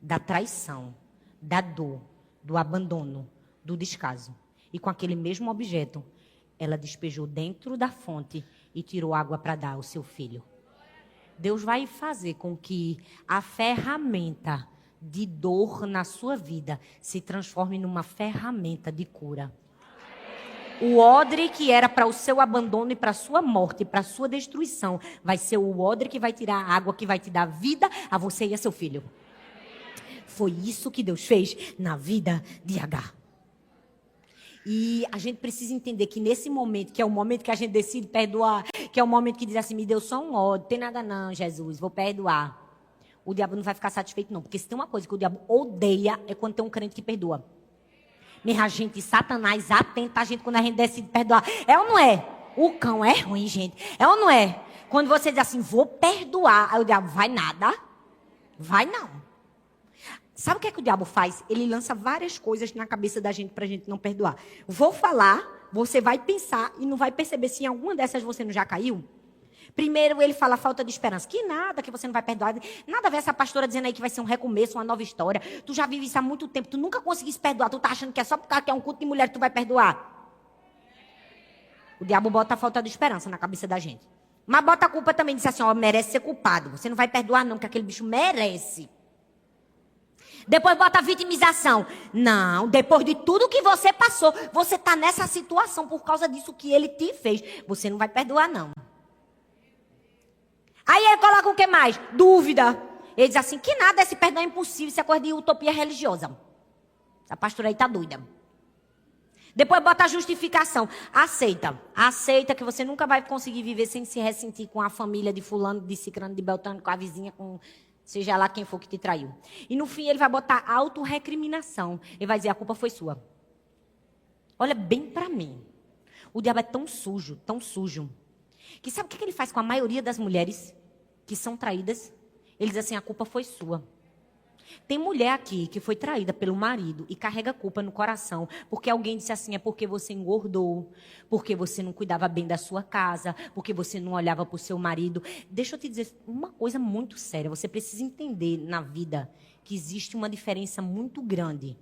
da traição, da dor, do abandono, do descaso. E com aquele mesmo objeto, ela despejou dentro da fonte e tirou água para dar ao seu filho. Deus vai fazer com que a ferramenta de dor na sua vida se transforme numa ferramenta de cura. O odre que era para o seu abandono e para a sua morte, para a sua destruição, vai ser o odre que vai tirar a água, que vai te dar vida a você e a seu filho. Foi isso que Deus fez na vida de Agar. E a gente precisa entender que nesse momento, que é o momento que a gente decide perdoar, que é o momento que diz assim, me deu só um ódio, tem nada não, Jesus, vou perdoar. O diabo não vai ficar satisfeito não, porque se tem uma coisa que o diabo odeia, é quando tem um crente que perdoa. Minha gente, Satanás atenta a gente quando a gente decide perdoar. É ou não é? O cão é ruim, gente. É ou não é? Quando você diz assim, vou perdoar, aí o diabo, vai nada? Vai não. Sabe o que é que o diabo faz? Ele lança várias coisas na cabeça da gente pra gente não perdoar. Vou falar, você vai pensar e não vai perceber se em alguma dessas você não já caiu. Primeiro ele fala falta de esperança. Que nada, que você não vai perdoar. Nada a ver essa pastora dizendo aí que vai ser um recomeço, uma nova história. Tu já vive isso há muito tempo, tu nunca conseguiste perdoar. Tu tá achando que é só porque é um culto de mulher que tu vai perdoar. O diabo bota a falta de esperança na cabeça da gente. Mas bota a culpa também, diz assim, ó, merece ser culpado. Você não vai perdoar não, que aquele bicho merece. Depois bota a vitimização. Não, depois de tudo que você passou, você tá nessa situação por causa disso que ele te fez. Você não vai perdoar não. Aí ele coloca o que mais? Dúvida. Ele diz assim, que nada, esse perdão é impossível, isso é coisa de utopia religiosa. Essa pastora aí tá doida. Depois bota a justificação. Aceita. Aceita que você nunca vai conseguir viver sem se ressentir com a família de fulano, de cicrano, de beltrano, com a vizinha, com seja lá quem for que te traiu. E no fim ele vai botar autorrecriminação. Ele vai dizer, a culpa foi sua. Olha bem pra mim. O diabo é tão sujo, que sabe o que ele faz com a maioria das mulheres que são traídas? Ele diz assim, a culpa foi sua. Tem mulher aqui que foi traída pelo marido e carrega a culpa no coração, porque alguém disse assim, é porque você engordou, porque você não cuidava bem da sua casa, porque você não olhava para o seu marido. Deixa eu te dizer uma coisa muito séria, você precisa entender na vida que existe uma diferença muito grande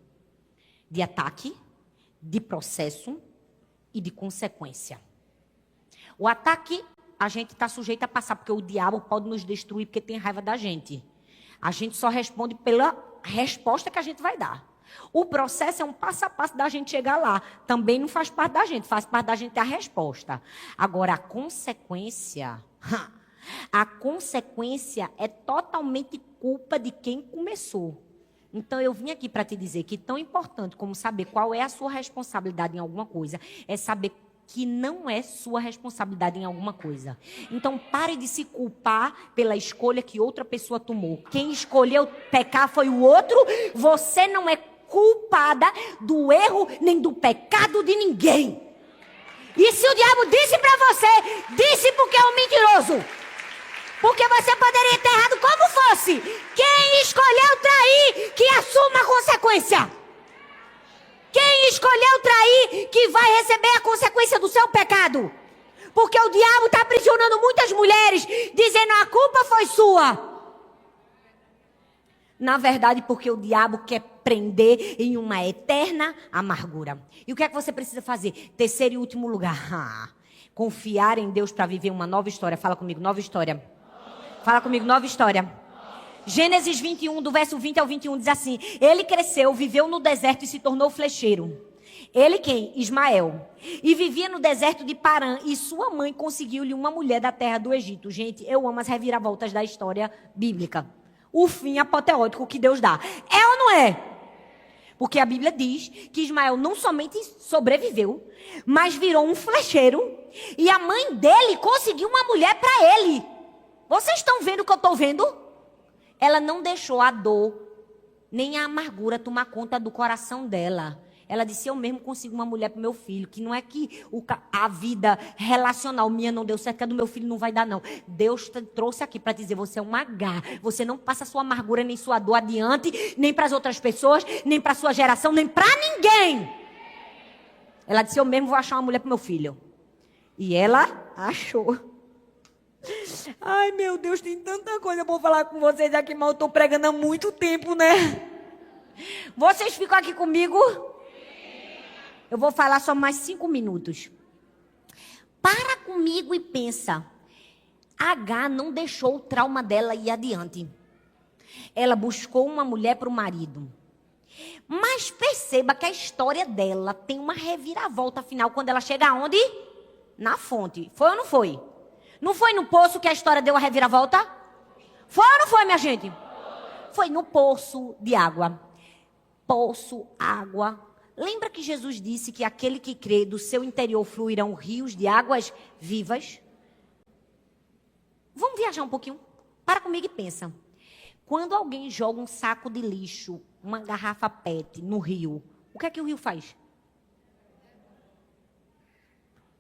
de ataque, de processo e de consequência. O ataque, a gente está sujeito a passar, porque o diabo pode nos destruir porque tem raiva da gente. A gente só responde pela resposta que a gente vai dar. O processo é um passo a passo da gente chegar lá. Também não faz parte da gente, faz parte da gente a resposta. Agora, a consequência é totalmente culpa de quem começou. Então, eu vim aqui para te dizer que tão importante como saber qual é a sua responsabilidade em alguma coisa, é saber que não é sua responsabilidade em alguma coisa. Então, pare de se culpar pela escolha que outra pessoa tomou. Quem escolheu pecar foi o outro. Você não é culpada do erro nem do pecado de ninguém. E se o diabo disse para você, disse porque é um mentiroso. Porque você poderia ter errado como fosse. Quem escolheu trair, que assuma a consequência. Quem escolheu trair, que vai receber a consequência do seu pecado. Porque o diabo está aprisionando muitas mulheres, dizendo a culpa foi sua. Na verdade, porque o diabo quer prender em uma eterna amargura. E o que é que você precisa fazer? Terceiro e último lugar. Confiar em Deus para viver uma nova história. Fala comigo, nova história. Fala comigo, nova história. Gênesis 21, do verso 20 ao 21, diz assim, ele cresceu, viveu no deserto e se tornou flecheiro. Ele quem? Ismael. E vivia no deserto de Parã, e sua mãe conseguiu-lhe uma mulher da terra do Egito. Gente, eu amo as reviravoltas da história bíblica. O fim apoteótico que Deus dá. É ou não é? Porque a Bíblia diz que Ismael não somente sobreviveu, mas virou um flecheiro, e a mãe dele conseguiu uma mulher para ele. Vocês estão vendo o que eu estou vendo? Ela não deixou a dor, nem a amargura tomar conta do coração dela. Ela disse, eu mesmo consigo uma mulher para o meu filho, que não é que a vida relacional minha não deu certo, que a do meu filho não vai dar não. Deus te trouxe aqui para dizer, você é uma H. Você não passa sua amargura nem sua dor adiante, nem para as outras pessoas, nem para a sua geração, nem para ninguém. Ela disse, eu mesmo vou achar uma mulher para o meu filho. E ela achou. Ai, meu Deus, tem tanta coisa para falar com vocês aqui, mas eu estou pregando há muito tempo, né? Vocês ficam aqui comigo? Eu vou falar só mais 5 minutos. Para comigo e pensa. H não deixou o trauma dela ir adiante. Ela buscou uma mulher para o marido. Mas perceba que a história dela tem uma reviravolta final quando ela chega aonde? Na fonte. Foi ou não foi? Não foi no poço que a história deu a reviravolta? Foi ou não foi, minha gente? Foi no poço de água. Poço, água. Lembra que Jesus disse que aquele que crê do seu interior fluirão rios de águas vivas? Vamos viajar um pouquinho? Para comigo e pensa. Quando alguém joga um saco de lixo, uma garrafa PET no rio, o que é que o rio faz?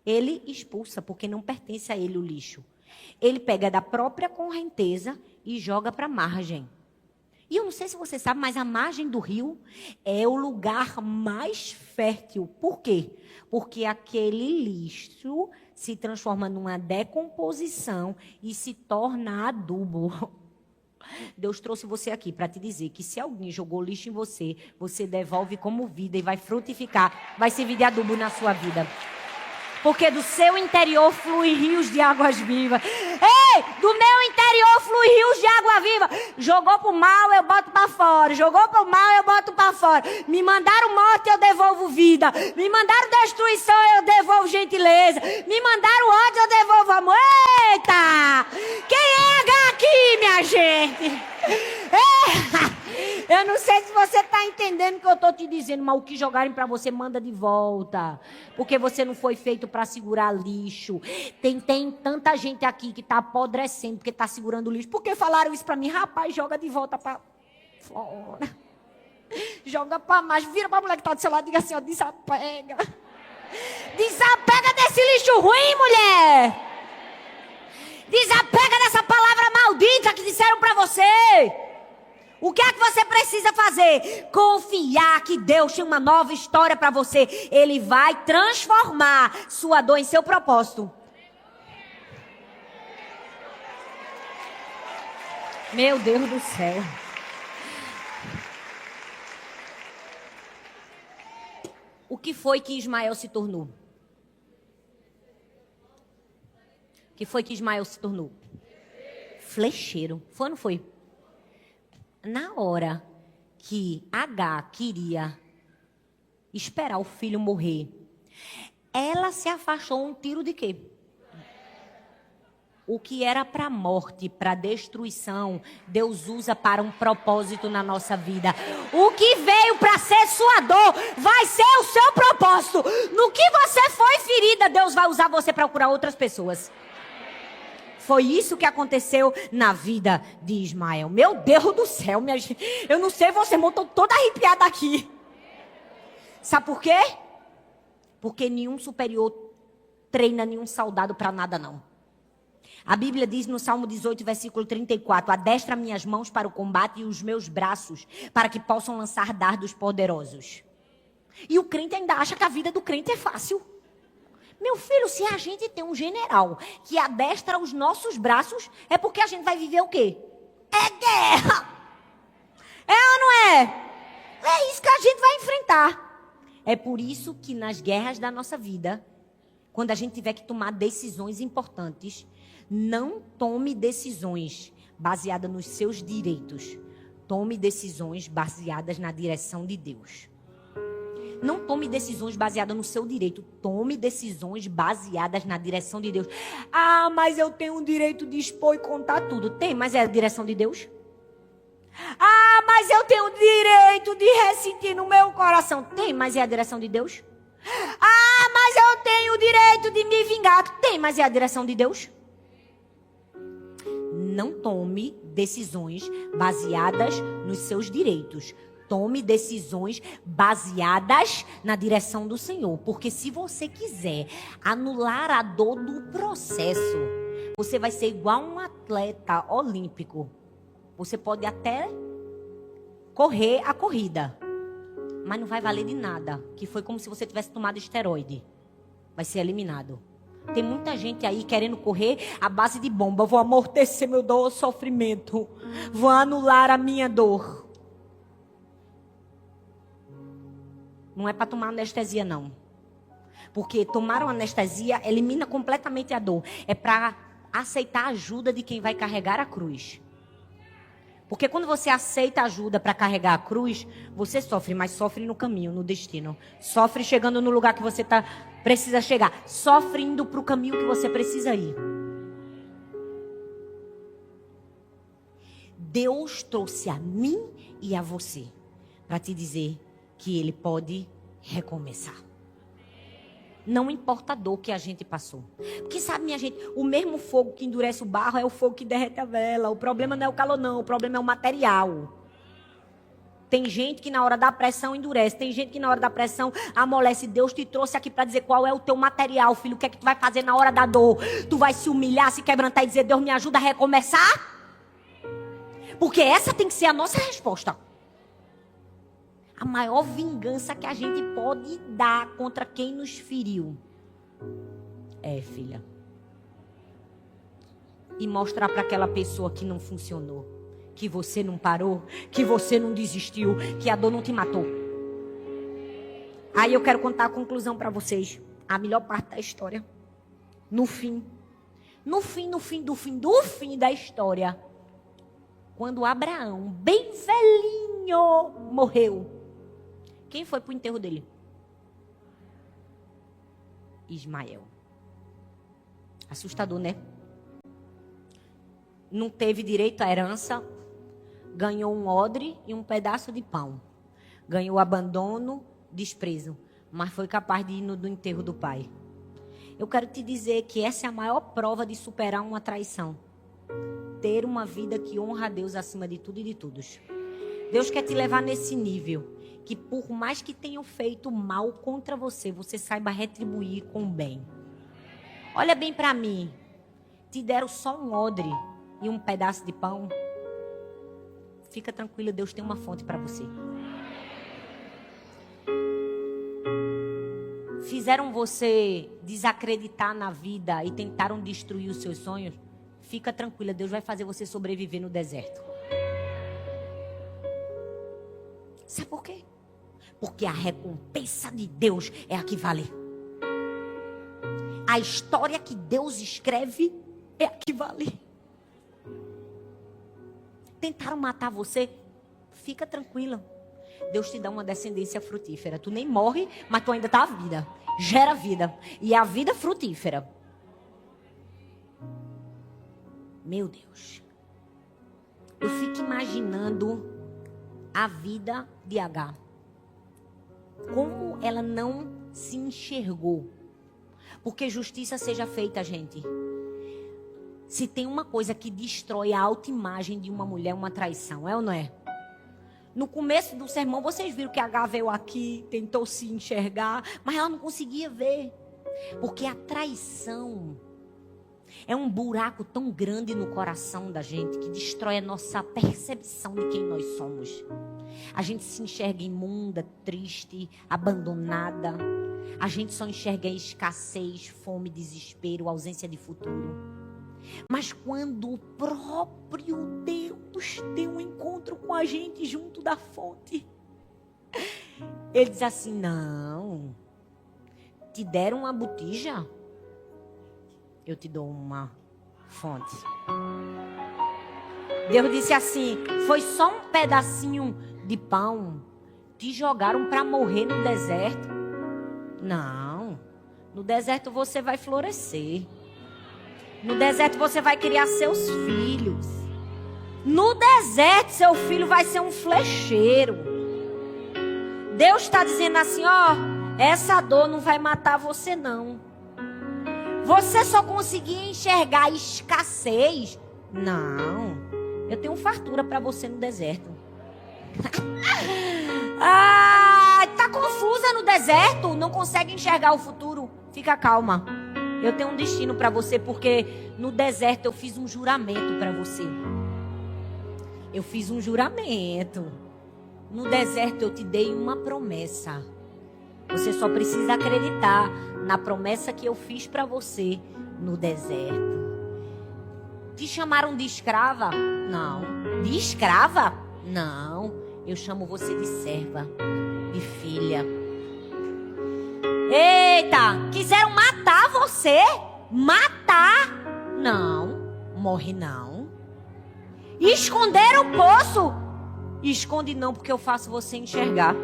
Ele expulsa, porque não pertence a ele o lixo. Ele pega da própria correnteza e joga para a margem. E eu não sei se você sabe, mas a margem do rio é o lugar mais fértil. Por quê? Porque aquele lixo se transforma numa decomposição e se torna adubo. Deus trouxe você aqui para te dizer que se alguém jogou lixo em você, você devolve como vida e vai frutificar, vai servir de adubo na sua vida. Porque do seu interior flui rios de águas vivas. Ei, do meu interior flui rios de água viva. Jogou pro mal, eu boto para fora. Jogou pro mal, eu boto para fora. Me mandaram morte, eu devolvo vida. Me mandaram destruição, eu devolvo gentileza. Me mandaram ódio, eu devolvo amor. Eita! Quem é H aqui, minha gente? Eu não sei se você está entendendo o que eu estou te dizendo, mas o que jogarem para você, manda de volta. Porque você não foi feito para segurar lixo. Tem tanta gente aqui que está apodrecendo porque está segurando lixo. Porque falaram isso para mim? Rapaz, joga de volta para fora. Joga para mais. Vira para a mulher que está do seu lado e diga assim, ó, desapega. Desapega desse lixo ruim, mulher. Desapega dessa palavra maldita que disseram para você. O que é que você precisa fazer? Confiar que Deus tem uma nova história para você. Ele vai transformar sua dor em seu propósito. Meu Deus do céu. O que foi que Ismael se tornou? O que foi que Ismael se tornou? Flecheiro. Foi ou não foi? Na hora que H queria esperar o filho morrer, ela se afastou um tiro de quê? O que era para a morte, para a destruição, Deus usa para um propósito na nossa vida. O que veio para ser sua dor vai ser o seu propósito. No que você foi ferida, Deus vai usar você para curar outras pessoas. Foi isso que aconteceu na vida de Ismael. Meu Deus do céu, minha gente. Eu não sei você, mas eu estou toda arrepiada aqui. Sabe por quê? Porque nenhum superior treina nenhum soldado para nada, não. A Bíblia diz no Salmo 18, versículo 34, adestra minhas mãos para o combate e os meus braços para que possam lançar dardos poderosos. E o crente ainda acha que a vida do crente é fácil. Meu filho, se a gente tem um general que adestra os nossos braços, é porque a gente vai viver o quê? É guerra. É ou não é? É isso que a gente vai enfrentar. É por isso que nas guerras da nossa vida, quando a gente tiver que tomar decisões importantes, não tome decisões baseadas nos seus direitos. Tome decisões baseadas na direção de Deus. Não tome decisões baseadas no seu direito. Tome decisões baseadas na direção de Deus. Ah, mas eu tenho o direito de expor e contar tudo. Tem, mas é a direção de Deus? Ah, mas eu tenho o direito de ressentir no meu coração. Tem, mas é a direção de Deus? Ah, mas eu tenho o direito de me vingar. Tem, mas é a direção de Deus? Não tome decisões baseadas nos seus direitos. Tome decisões baseadas na direção do Senhor. Porque se você quiser anular a dor do processo, você vai ser igual um atleta olímpico. Você pode até correr a corrida, mas não vai valer de nada. Que foi como se você tivesse tomado esteroide. Vai ser eliminado. Tem muita gente aí querendo correr à base de bomba. Vou amortecer meu dor, sofrimento. Vou anular a minha dor. Não é para tomar anestesia, não. Porque tomar uma anestesia elimina completamente a dor. É para aceitar a ajuda de quem vai carregar a cruz. Porque quando você aceita ajuda para carregar a cruz, você sofre, mas sofre no caminho, no destino. Sofre chegando no lugar que você precisa chegar. Sofre indo para o caminho que você precisa ir. Deus trouxe a mim e a você para te dizer que Ele pode recomeçar. Não importa a dor que a gente passou. Porque sabe, minha gente, o mesmo fogo que endurece o barro é o fogo que derrete a vela. O problema não é o calor, não. O problema é o material. Tem gente que na hora da pressão endurece. Tem gente que na hora da pressão amolece. Deus te trouxe aqui para dizer qual é o teu material, filho. O que é que tu vai fazer na hora da dor? Tu vai se humilhar, se quebrantar e dizer, Deus me ajuda a recomeçar? Porque essa tem que ser a nossa resposta. A maior vingança que a gente pode dar contra quem nos feriu filha, e mostrar para aquela pessoa que não funcionou, que você não parou, que você não desistiu, que a dor não te matou. Aí eu quero contar a conclusão para vocês, a melhor parte da história. No fim da história, quando Abraão, bem velhinho, morreu, quem foi para o enterro dele? Ismael. Assustador, né? Não teve direito à herança, ganhou um odre e um pedaço de pão. Ganhou abandono, desprezo, mas foi capaz de ir no enterro do pai. Eu quero te dizer que essa é a maior prova de superar uma traição. Ter uma vida que honra a Deus acima de tudo e de todos. Deus quer te levar nesse nível, que por mais que tenham feito mal contra você, você saiba retribuir com o bem. Olha bem para mim, te deram só um odre e um pedaço de pão. Fica tranquilo, Deus tem uma fonte para você. Fizeram você desacreditar na vida e tentaram destruir os seus sonhos. Fica tranquila, Deus vai fazer você sobreviver no deserto. Sabe por quê? Porque a recompensa de Deus é a que vale. A história que Deus escreve é a que vale. Tentaram matar você? Fica tranquila. Deus te dá uma descendência frutífera. Tu nem morre, mas tu ainda tá a vida. Gera vida. E a vida frutífera. Meu Deus. Eu fico imaginando a vida de Agar. Como ela não se enxergou. Porque justiça seja feita, gente. Se tem uma coisa que destrói a autoimagem de uma mulher, uma traição, é ou não é? No começo do sermão, vocês viram que Agar veio aqui, tentou se enxergar, mas ela não conseguia ver. Porque a traição é um buraco tão grande no coração da gente que destrói a nossa percepção de quem nós somos. A gente se enxerga imunda, triste, abandonada. A gente só enxerga escassez, fome, desespero, ausência de futuro. Mas quando o próprio Deus tem um encontro com a gente junto da fonte, Ele diz assim, não, te deram uma botija, eu te dou uma fonte. Deus disse assim, foi só um pedacinho de pão, te jogaram para morrer no deserto. Não, no deserto você vai florescer. No deserto você vai criar seus filhos. No deserto seu filho vai ser um flecheiro. Deus está dizendo assim, ó, essa dor não vai matar você não. Você só conseguia enxergar a escassez. Não, eu tenho fartura para você no deserto. Tá confusa no deserto, não consegue enxergar o futuro. Fica calma. Eu tenho um destino para você, porque no deserto eu fiz um juramento para você. Eu fiz um juramento. No deserto eu te dei uma promessa. Você só precisa acreditar na promessa que eu fiz para você no deserto. Te chamaram de escrava? Não. De escrava? Não. Eu chamo você de serva, de filha. Eita, quiseram matar você? Matar? Não, morre não. Esconder o poço. Esconde não, porque eu faço você enxergar.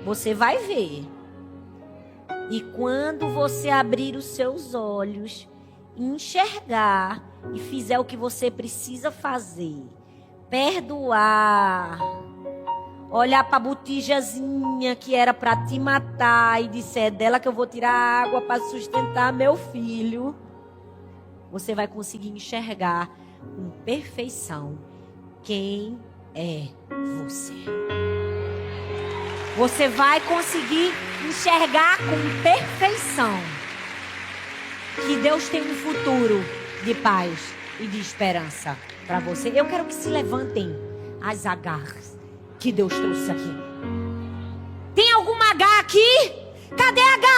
Você vai ver. E quando você abrir os seus olhos, enxergar e fizer o que você precisa fazer, perdoar, olhar para a botijazinha que era para te matar e disser, é dela que eu vou tirar água para sustentar meu filho, você vai conseguir enxergar com perfeição quem é você. Você vai conseguir enxergar com perfeição que Deus tem um futuro de paz e de esperança para você. Eu quero que se levantem as agarras que Deus trouxe aqui. Tem alguma H aqui? Cadê a H?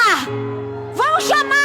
Vamos chamar